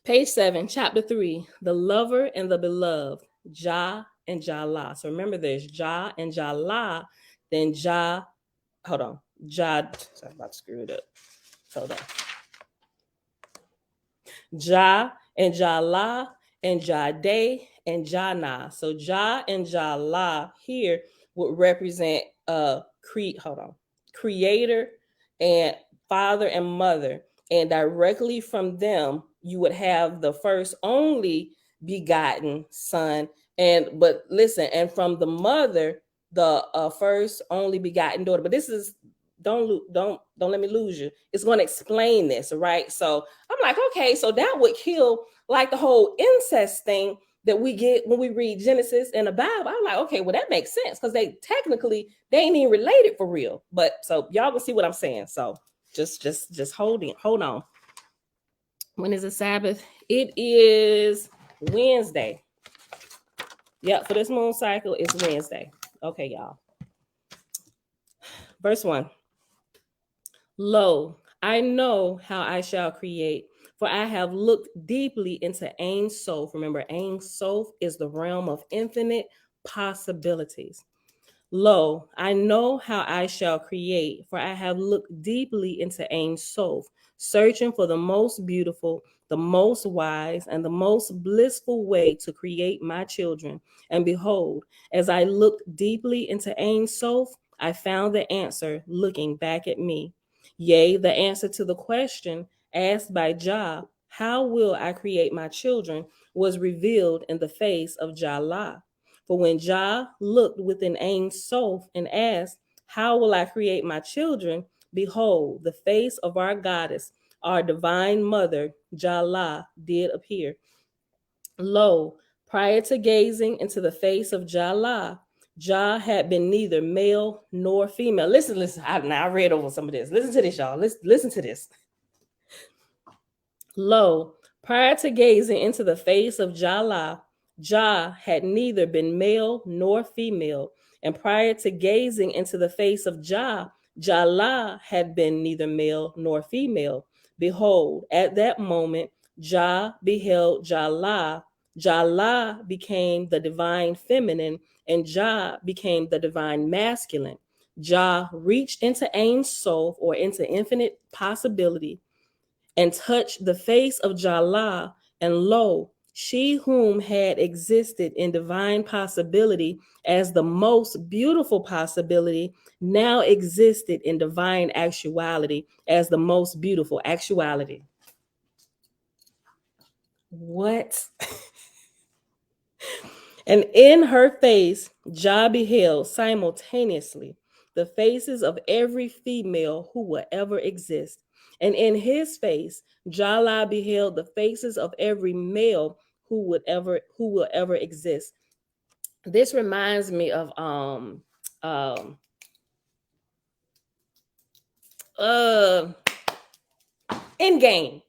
Page 7, chapter 3, the lover and the beloved, Jah and Jah La. So remember, there's Jah and Jah La, then Jah, hold on, Jah, sorry, I'm about to screw it up. Hold on. Jah and Jah La and Jah Day and Jah Na. So Jah and Jah La here would represent creator and father and mother. And directly from them, you would have the first only begotten son. But listen, and from the mother, the first only begotten daughter. But this is don't let me lose you. It's going to explain this, right? So I'm like, okay, so that would kill like the whole incest thing that we get when we read Genesis in the Bible. I'm like, okay, well, that makes sense because they ain't even related for real. But so y'all can see what I'm saying. So just hold on. When is the Sabbath? It is Wednesday. Yep, for this moon cycle, it's Wednesday. Okay, y'all. Verse 1. Lo, I know how I shall create, for I have looked deeply into Ein Sof. Remember, Ein Sof is the realm of infinite possibilities. Lo, I know how I shall create, for I have looked deeply into Ein Sof, searching for the most beautiful, the most wise, and the most blissful way to create my children. And behold, as I looked deeply into Ein Sof, I found the answer looking back at me. Yea, the answer to the question asked by Jah, how will I create my children, was revealed in the face of Jah. For when Jah looked within Ein Sof and asked, how will I create my children? Behold, the face of our goddess, our divine mother, Jah, did appear. Lo, prior to gazing into the face of Jah had been neither male nor female. Listen. I read over some of this. Listen to this, y'all. Listen to this. Lo, prior to gazing into the face of Jah had neither been male nor female. And prior to gazing into the face of Jah had been neither male nor female. Behold, at that moment, Jah beheld Jah became the divine feminine, and Jah became the divine masculine. Jah reached into Ein Sof, or into infinite possibility, and touched the face of Jah, and lo, she whom had existed in divine possibility as the most beautiful possibility now existed in divine actuality as the most beautiful actuality. What? And in her face, Jah beheld simultaneously the faces of every female who will ever exist. And in his face, Jah beheld the faces of every male who will ever exist. This reminds me of Endgame,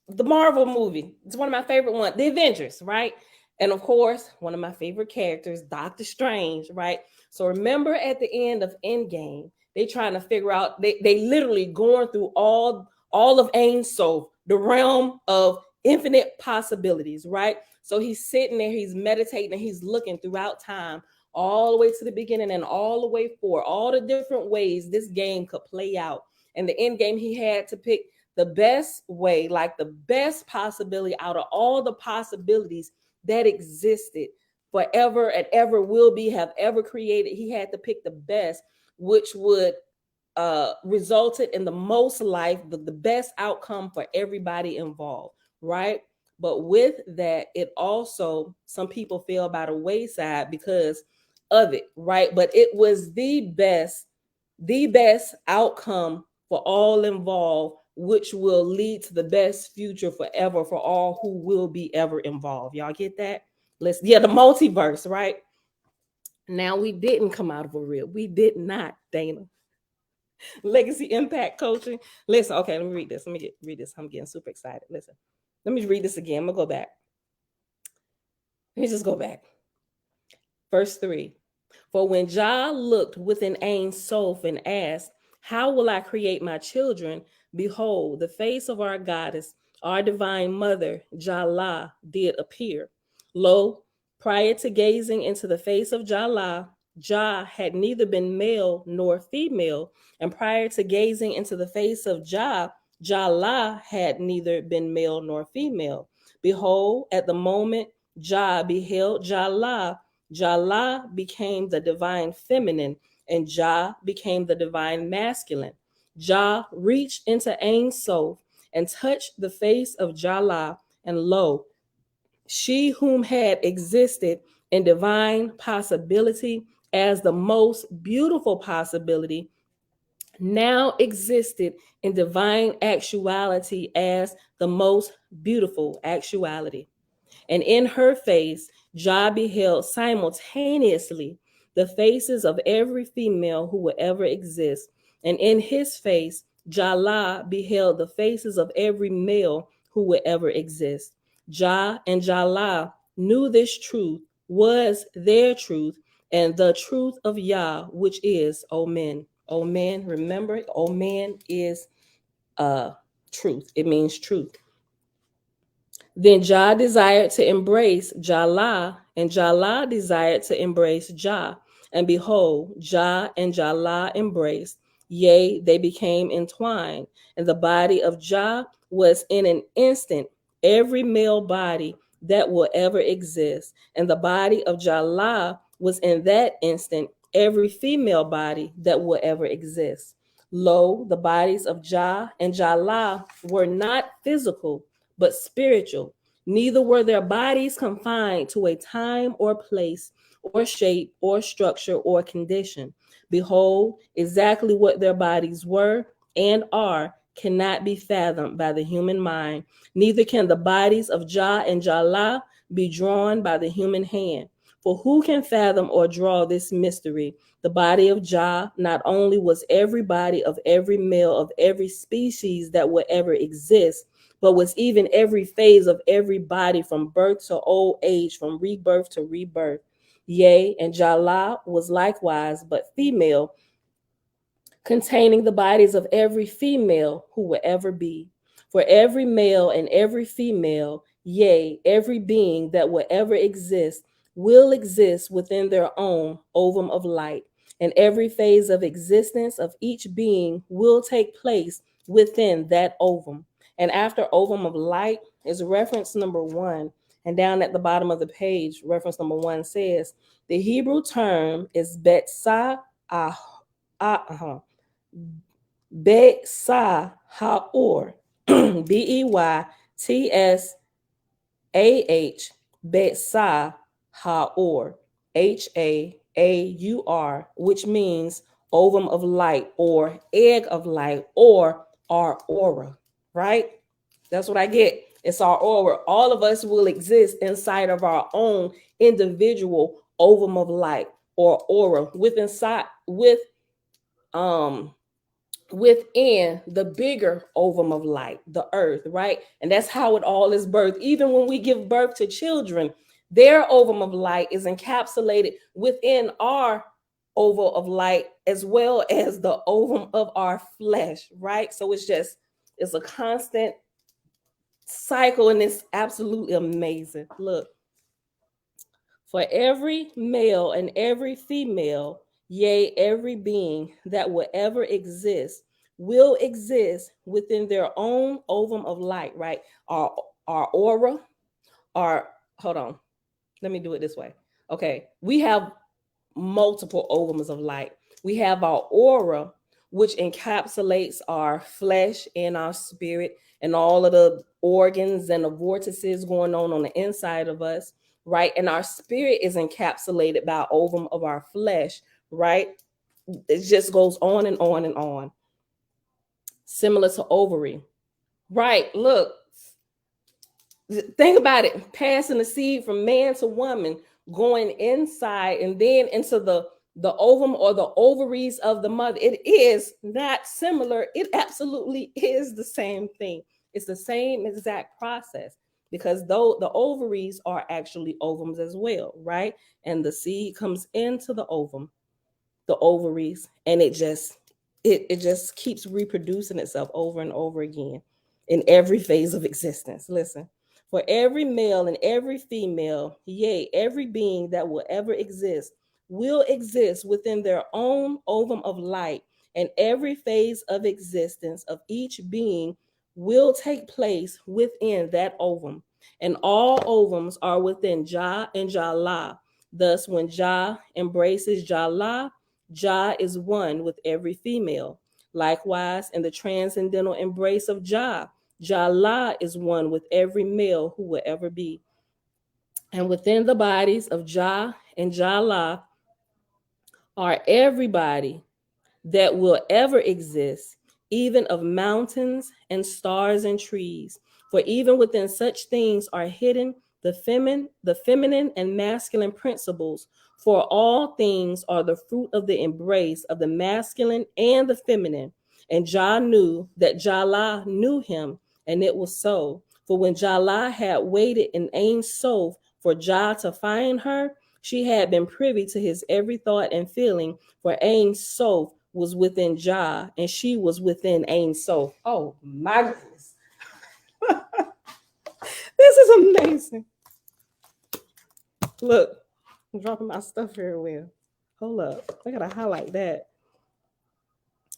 the Marvel movie. It's one of my favorite ones. The Avengers, right? And of course, one of my favorite characters, Doctor Strange, right? So remember at the end of Endgame, they trying to figure out, they literally going through all of Ein Sof, the realm of infinite possibilities, right? So he's sitting there, he's meditating, and he's looking throughout time, all the way to the beginning and all the way forward, all the different ways this game could play out. And the end game, he had to pick the best way, like the best possibility out of all the possibilities that existed forever and ever will be, have ever created. He had to pick the best, which would resulted in the most life, the best outcome for everybody involved, right? But with that, it also, some people fell by the wayside because of it, right? But it was the best outcome for all involved, which will lead to the best future forever for all who will be ever involved. Y'all get that? The multiverse, right? Now, we didn't come out of a rib. We did not, Dana. Legacy impact coaching. Listen, okay, let me read this. Read this. I'm getting super excited. Listen, let me read this again. I'm gonna go back. Let me just go back. Verse 3. For when Jah looked within Ein Sof and asked, how will I create my children? Behold, the face of our goddess, our divine mother, Jah, did appear. Lo, prior to gazing into the face of Jah had neither been male nor female. And prior to gazing into the face of Jah had neither been male nor female. Behold, at the moment Jah beheld Jah became the divine feminine, and Jah became the divine masculine. Jah reached into Ein Sof and touched the face of Jah, and lo, she whom had existed in divine possibility as the most beautiful possibility now existed in divine actuality as the most beautiful actuality. And in her face, Jah beheld simultaneously the faces of every female who will ever exist. And in his face, Jah beheld the faces of every male who will ever exist. Jah and Jah knew this truth was their truth and the truth of Yah, which is Omen. Omen, remember, Omen is truth. It means truth. Then Jah desired to embrace Jah, and Jah desired to embrace Jah. And behold, Jah and Jah embraced. Yea, they became entwined. And the body of Jah was in an instant every male body that will ever exist. And the body of Jah was in that instant every female body that will ever exist. Lo, the bodies of Jah and Jah were not physical, but spiritual. Neither were their bodies confined to a time or place or shape or structure or condition. Behold, exactly what their bodies were and are cannot be fathomed by the human mind. Neither can the bodies of Jah and Jallah be drawn by the human hand. For who can fathom or draw this mystery? The body of Jah not only was every body of every male of every species that would ever exist, but was even every phase of every body from birth to old age, from rebirth to rebirth. Yea, and Jallah was likewise but female, containing the bodies of every female who will ever be. For every male and every female, yea, every being that will ever exist, will exist within their own ovum of light. And every phase of existence of each being will take place within that ovum. And after ovum of light is reference number 1. And down at the bottom of the page, reference number 1 says, the Hebrew term is Betsah Betsah Haor, Beytshah, Betsah Haor, Haur, which means ovum of light or egg of light or our aura, right? That's what I get. It's our aura. All of us will exist inside of our own individual ovum of light or aura within the bigger ovum of light, the earth, right? And that's how it all is birthed. Even when we give birth to children, their ovum of light is encapsulated within our oval of light as well as the ovum of our flesh, right? So it's a constant cycle, and it's absolutely amazing. Look, for every male and every female, yea, every being that will ever exist will exist within their own ovum of light, right? Our aura, hold on, let me do it this way. Okay, we have multiple ovums of light. We have our aura, which encapsulates our flesh and our spirit and all of the organs and the vortices going on the inside of us, right? And our spirit is encapsulated by ovum of our flesh, right? It just goes on and on and on. Similar to ovary, right? Look, think about it, passing the seed from man to woman, going inside and then into the ovum or the ovaries of the mother. It is not similar. It absolutely is the same thing. It's the same exact process, because though the ovaries are actually ovums as well, right? And the seed comes into the ovum, the ovaries, and it just keeps reproducing itself over and over again in every phase of existence. Listen, for every male and every female, yea, every being that will ever exist will exist within their own ovum of light, and every phase of existence of each being will take place within that ovum. And all ovums are within Jah and Jallah. Thus, when Jah embraces Jallah, Jah is one with every female. Likewise, in the transcendental embrace of Jah, Jallah is one with every male who will ever be. And within the bodies of Jah and Jallah are everybody that will ever exist, even of mountains and stars and trees. For even within such things are hidden the feminine and masculine principles. For all things are the fruit of the embrace of the masculine and the feminine. And Jah knew that Jallah knew him, and it was so. For when Jallah had waited in Ein Sof for Jah to find her, she had been privy to his every thought and feeling, for Ein Sof was within Jah, and she was within Ein Sof. Oh my goodness. This is amazing. Look, I'm dropping my stuff everywhere. Hold up. I gotta highlight that.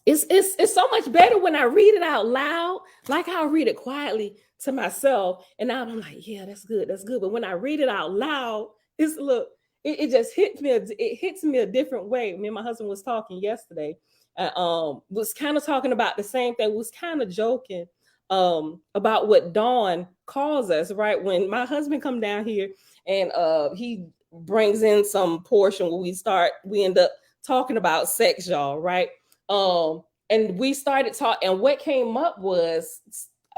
It's so much better when I read it out loud. Like I'll read it quietly to myself, and I'm like, yeah, that's good, that's good. But when I read it out loud, it just hits me. It hits me a different way. Me and my husband was talking yesterday. Was kind of talking about the same thing. Was kind of joking about what Dawn calls us, right? When my husband come down here and he brings in some portion where we end up talking about sex, y'all, right? And we started talking, and what came up was,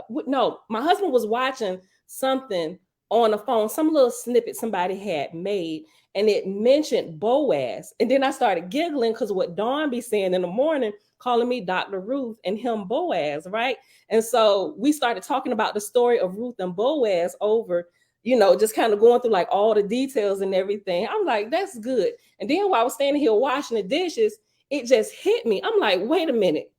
no, my husband was watching something on the phone, some little snippet somebody had made, and it mentioned Boaz. And then I started giggling because what Dawn be saying in the morning, calling me Dr. Ruth and him Boaz, right? And so we started talking about the story of Ruth and Boaz over, just kind of going through like all the details and everything. I'm like, that's good. And then while I was standing here washing the dishes, it just hit me. I'm like, wait a minute.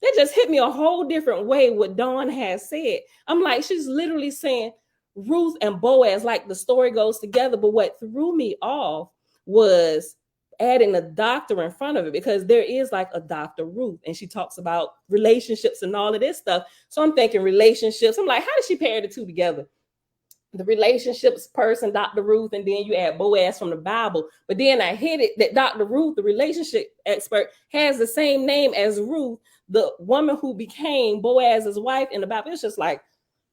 That just hit me a whole different way what Dawn has said. I'm like, she's literally saying Ruth and Boaz, like the story goes together. But what threw me off was adding a doctor in front of it, because there is like a Dr. Ruth and she talks about relationships and all of this stuff. So I'm thinking relationships. I'm like, how did she pair the two together? The relationships person, Dr. Ruth, and then you add Boaz from the Bible. But then I hit it that Dr. Ruth, the relationship expert, has the same name as Ruth, the woman who became Boaz's wife in the Bible. It's just like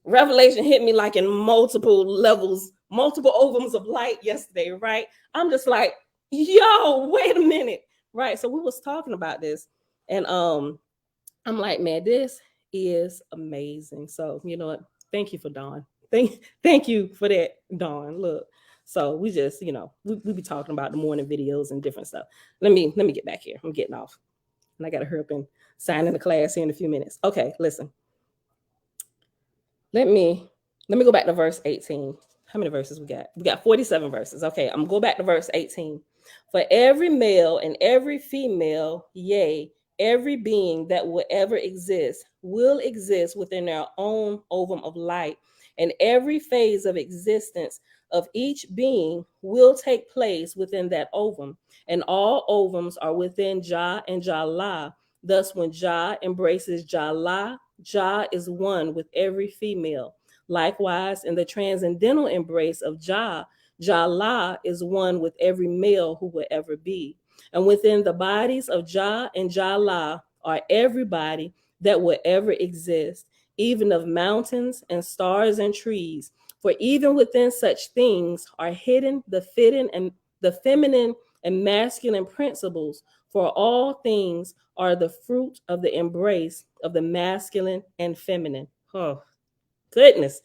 revelation hit me like in multiple levels, multiple ovums of light yesterday, right? I'm just like, yo, wait a minute, right? So we was talking about this, and I'm like, man, this is amazing. So you know what? Thank you for Dawn. Thank you for that, Dawn. Look, so we just, we be talking about the morning videos and different stuff. Let me get back here. I'm getting off, and I got to hurry up and sign in the class here in a few minutes. Okay, listen. Let me go back to verse 18. How many verses we got? We got 47 verses. Okay, I'm gonna go back to verse 18. For every male and every female, yea, every being that will ever exist will exist within their own ovum of light, and every phase of existence of each being will take place within that ovum, and all ovums are within Jah and Jahlah. Thus, when Jah embraces Jahlah, Jah is one with every female. Likewise, in the transcendental embrace of Jah, Jahlah is one with every male who will ever be. And within the bodies of Jah and Jahlah are everybody that will ever exist, even of mountains and stars and trees. For even within such things are hidden the feminine and masculine principles. For all things are the fruit of the embrace of the masculine and feminine. Oh, goodness.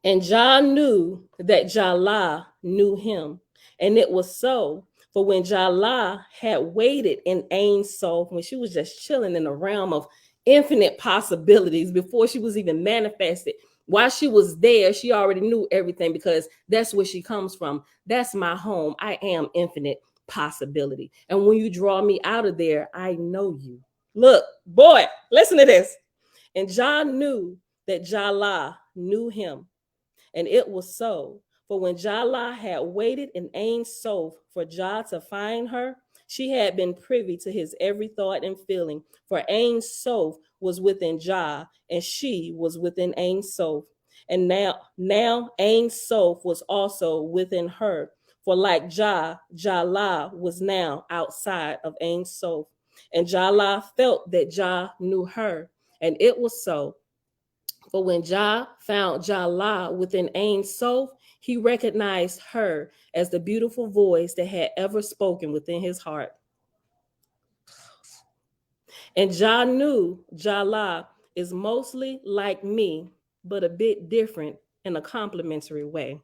And Jah knew that Jahlah knew him. And it was so. For when Jahlah had waited in Ein Sof, when she was just chilling in the realm of infinite possibilities before she was even manifested, while she was there, she already knew everything, because that's where she comes from. That's my home. I am infinite possibility. And when you draw me out of there, I know you. Look, boy, listen to this. And Jah knew that Jahlah knew him. And it was so. For when Jahlah had waited in Ein Sof for Jah to find her, she had been privy to his every thought and feeling. For Ein Sof was within Jah, and she was within Ein Sof. And now Ein Sof was also within her. For like Jah, Jahlah was now outside of Ein Sof. And Jahlah felt that Jah knew her. And it was so. For when Jah found Jahlah within Ein Sof, he recognized her as the beautiful voice that had ever spoken within his heart. And Jah knew Jahlah is mostly like me, but a bit different in a complimentary way.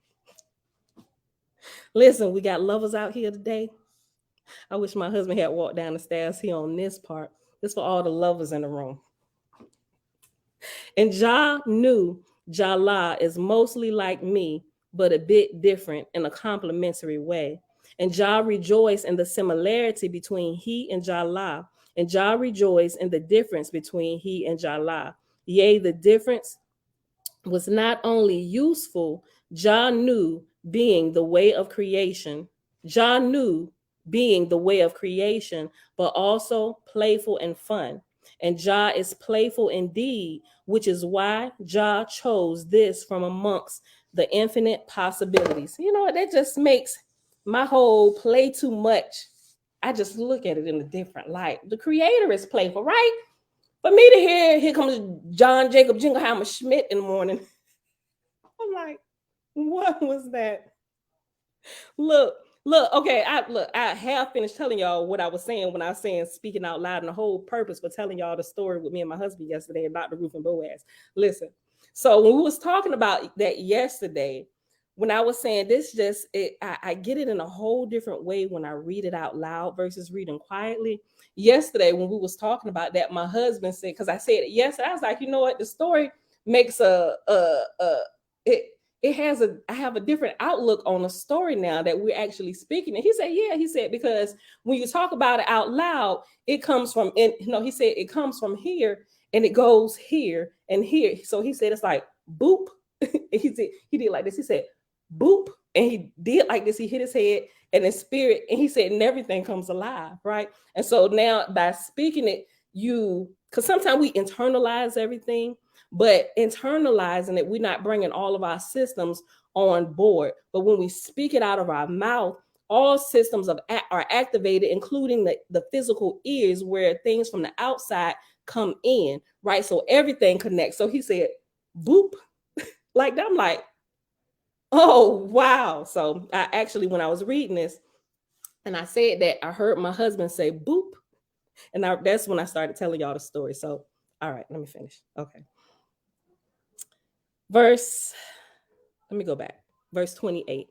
Listen, we got lovers out here today. I wish my husband had walked down the stairs here on this part. This for all the lovers in the room. And Jah knew Jahlah is mostly like me, but a bit different in a complimentary way. And Jah rejoiced in the similarity between he and Jahlah. And Jah rejoiced in the difference between he and Jahlah. Yea, the difference was not only useful, Jah knew being the way of creation. Jah knew being the way of creation, but also playful and fun. And Jah is playful indeed, which is why Jah chose this from amongst the infinite possibilities. You know what? That just makes my whole play too much. I just look at it in a different light. The creator is playful, right? For me to hear, here comes John Jacob Jingleheimer Schmidt in the morning. I'm like, what was that? Look, okay, I have finished telling y'all what I was saying when I was saying speaking out loud, and the whole purpose for telling y'all the story with me and my husband yesterday about the Ruth and Boaz. Listen, so when we was talking about that yesterday, when I was saying this, I get it in a whole different way when I read it out loud versus reading quietly. Yesterday, when we was talking about that, my husband said, because I said it yesterday, I was like, you know what, the story makes it I have a different outlook on the story now that we're actually speaking. And he said, yeah, he said, because when you talk about it out loud, it comes from, he said, it comes from here and it goes here and here. So he said, it's like, boop. he did like this. He said, boop. And he did like this. He hit his head and his spirit. And he said, and everything comes alive. Right. And so now by speaking it, because sometimes we internalize everything. But internalizing it, we're not bringing all of our systems on board. But when we speak it out of our mouth, all systems are activated, including the physical ears where things from the outside come in, right? So everything connects. So he said, boop, like that. I'm like, oh, wow. So I actually, when I was reading this and I said that, I heard my husband say, boop. And that's when I started telling y'all the story. So, all right, let me finish. Okay. Let me go back. Verse 28.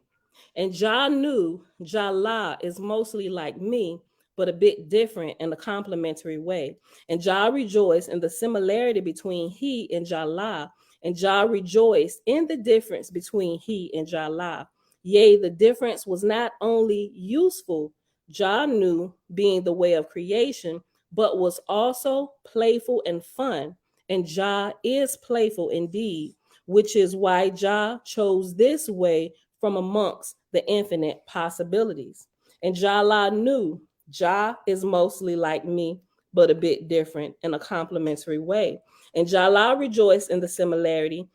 And Jah knew Jah is mostly like me, but a bit different in a complementary way. And Jah rejoiced in the similarity between he and Jah, and Jah rejoiced in the difference between he and Jah. Yea, the difference was not only useful, Jah knew, being the way of creation, but was also playful and fun. And Jah is playful indeed, which is why Jah chose this way from amongst the infinite possibilities. And Jah knew Jah is mostly like me, but a bit different in a complementary way. And Jah rejoiced in the similarity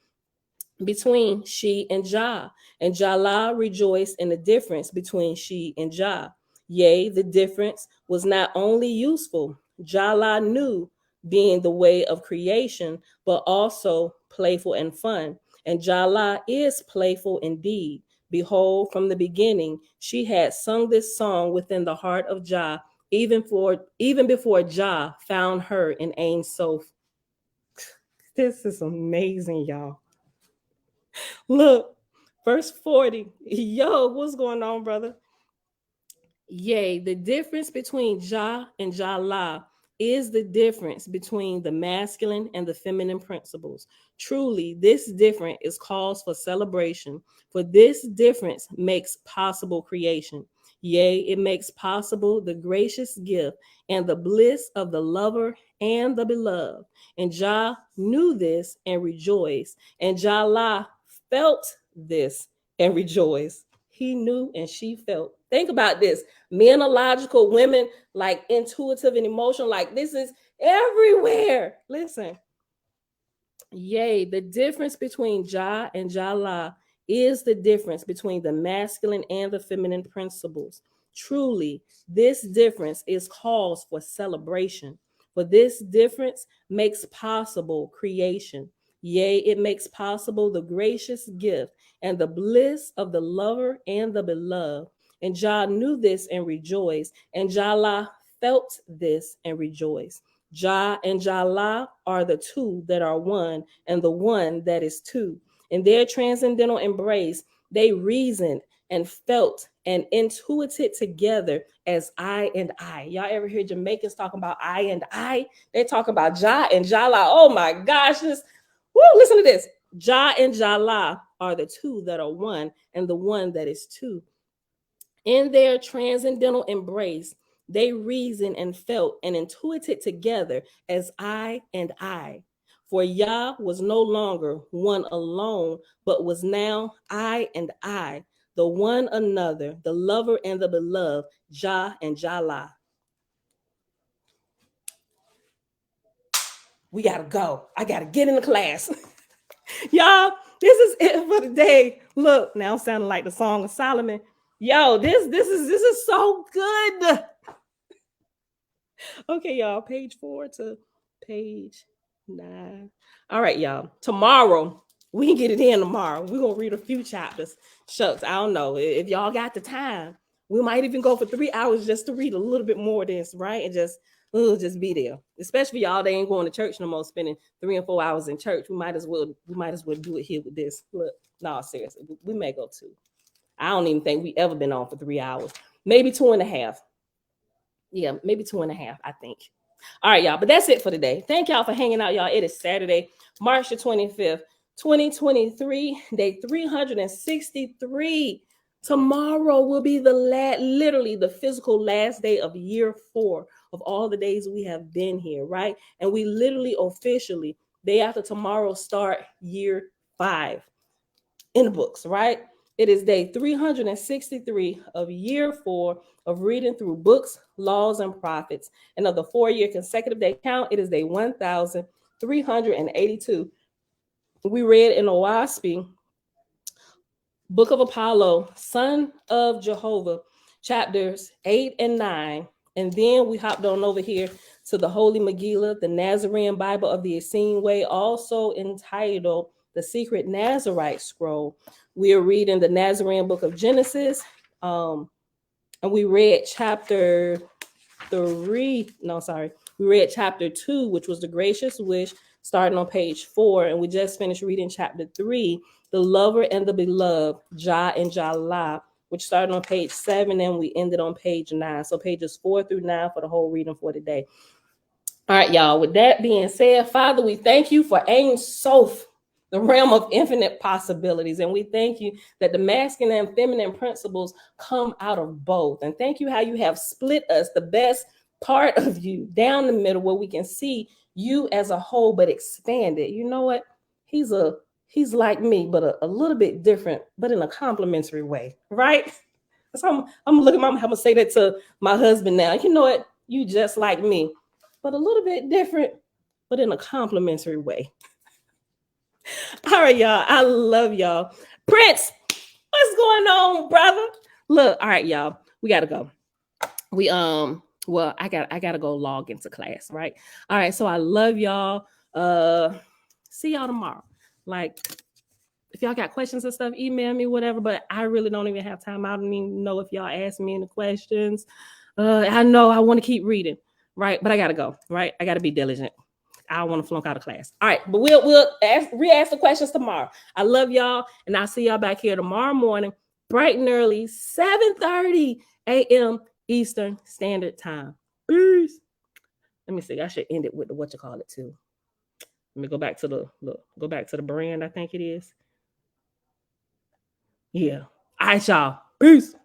between she and Jah, and Jah rejoiced in the difference between she and Jah. Yea, the difference was not only useful, Jah knew, being the way of creation, but also playful and fun. And Jah is playful indeed. Behold, from the beginning, she had sung this song within the heart of Jah, even before Jah found her in Ein Sof. This is amazing, y'all. Look, verse 40. Yo, what's going on, brother? Yea, the difference between Jah and Jah is the difference between the masculine and the feminine principles. Truly, this difference is cause for celebration, for this difference makes possible creation. Yea, it makes possible the gracious gift and the bliss of the lover and the beloved. And Jah knew this and rejoiced, and Jah felt this and rejoiced. He knew and she felt. Think about this. Men are logical, women like intuitive and emotional. Like this is everywhere. Listen. Yea, the difference between Jah and Jah is the difference between the masculine and the feminine principles. Truly, this difference is cause for celebration, for this difference makes possible creation. Yea, it makes possible the gracious gift and the bliss of the lover and the beloved. And Jah knew this and rejoiced, and Jah felt this and rejoiced. Jah and Jah are the two that are one, and the one that is two. In their transcendental embrace, they reasoned and felt and intuited together as I and I. Y'all ever hear Jamaicans talking about I and I? They talk about Jah and Jah. Oh my gosh, listen to this. Jah and Jah are the two that are one, and the one that is two. In their transcendental embrace, they reasoned and felt and intuited together as I and I. For Yah was no longer one alone, but was now I and I, the one another, the lover and the beloved, Jah and Jah. We gotta go. I gotta get in the class. Y'all, this is it for the day. Look, now I'm sounding like the Song of Solomon. Yo, this is so good. Okay, y'all, page 4 to page 9. All right, y'all. Tomorrow, we can get it in tomorrow. We're going to read a few chapters. Shucks, I don't know. If y'all got the time, we might even go for 3 hours just to read a little bit more of this, right? And just be there. Especially y'all, they ain't going to church no more, spending 3 and 4 hours in church. We might as well do it here with this. Look, no, seriously, we may go 2. I don't even think we ever been on for 3 hours. Maybe 2.5. Yeah, maybe 2.5, I think. All right, y'all. But that's it for today. Thank y'all for hanging out, y'all. It is Saturday, March the 25th, 2023, day 363. Tomorrow will be literally the physical last day of year 4 of all the days we have been here, right? And we literally officially, day after tomorrow, start year 5 in the books, right? It is day 363 of year 4 of reading through books, laws, and prophets. And of the 4-year consecutive day count, it is day 1382. We read in Owaspy, Book of Apollo, Son of Jehovah, chapters 8 and 9. And then we hopped on over here to the Holy Megillah, the Nazarene Bible of the Essene Way, also entitled The Secret Nazarite Scroll. We are reading the Nazarene Book of Genesis. And we read chapter 2, which was the gracious wish, starting on page 4. And we just finished reading chapter 3, the lover and the beloved, Jah and Jalah, which started on page 7 and we ended on page 9. So pages 4 through 9 for the whole reading for today. All right, y'all. With that being said, Father, we thank you for Ein Sof, the realm of infinite possibilities. And we thank you that the masculine and feminine principles come out of both. And thank you how you have split us, the best part of you, down the middle where we can see you as a whole, but expanded. You know what? He's like me, but a little bit different, but in a complimentary way, right? So I'm looking, I'm gonna say that to my husband now. You know what? You just like me, but a little bit different, but in a complimentary way. All right, y'all. I love y'all. Prince, what's going on, brother? Look, all right, y'all. We gotta go. Well, I gotta go log into class, right? All right, so I love y'all. See y'all tomorrow. Like, if y'all got questions and stuff, email me, whatever. But I really don't even have time. I don't even know if y'all ask me any questions. I know I want to keep reading, right? But I gotta go, right? I gotta be diligent. I don't want to flunk out of class. All right, but we'll re-ask the questions tomorrow. I love y'all, and I'll see y'all back here tomorrow morning, bright and early, 7:30 a.m. Eastern Standard Time. Peace. Let me see. I should end it with the too. Let me go back to the brand. I think it is. Yeah. All right, y'all. Peace.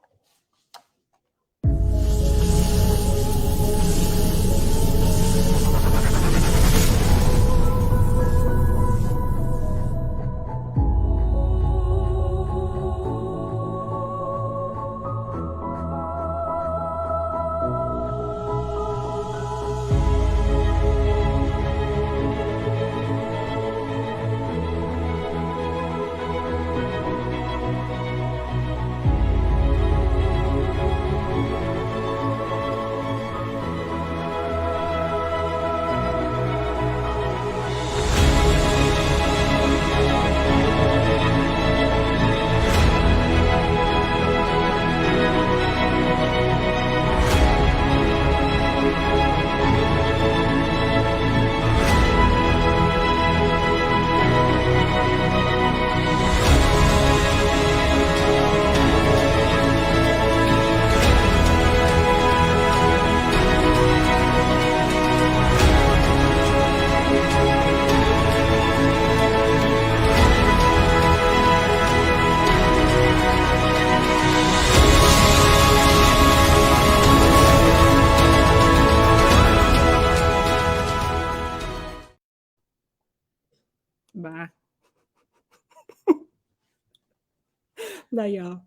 Bye. Bye, y'all.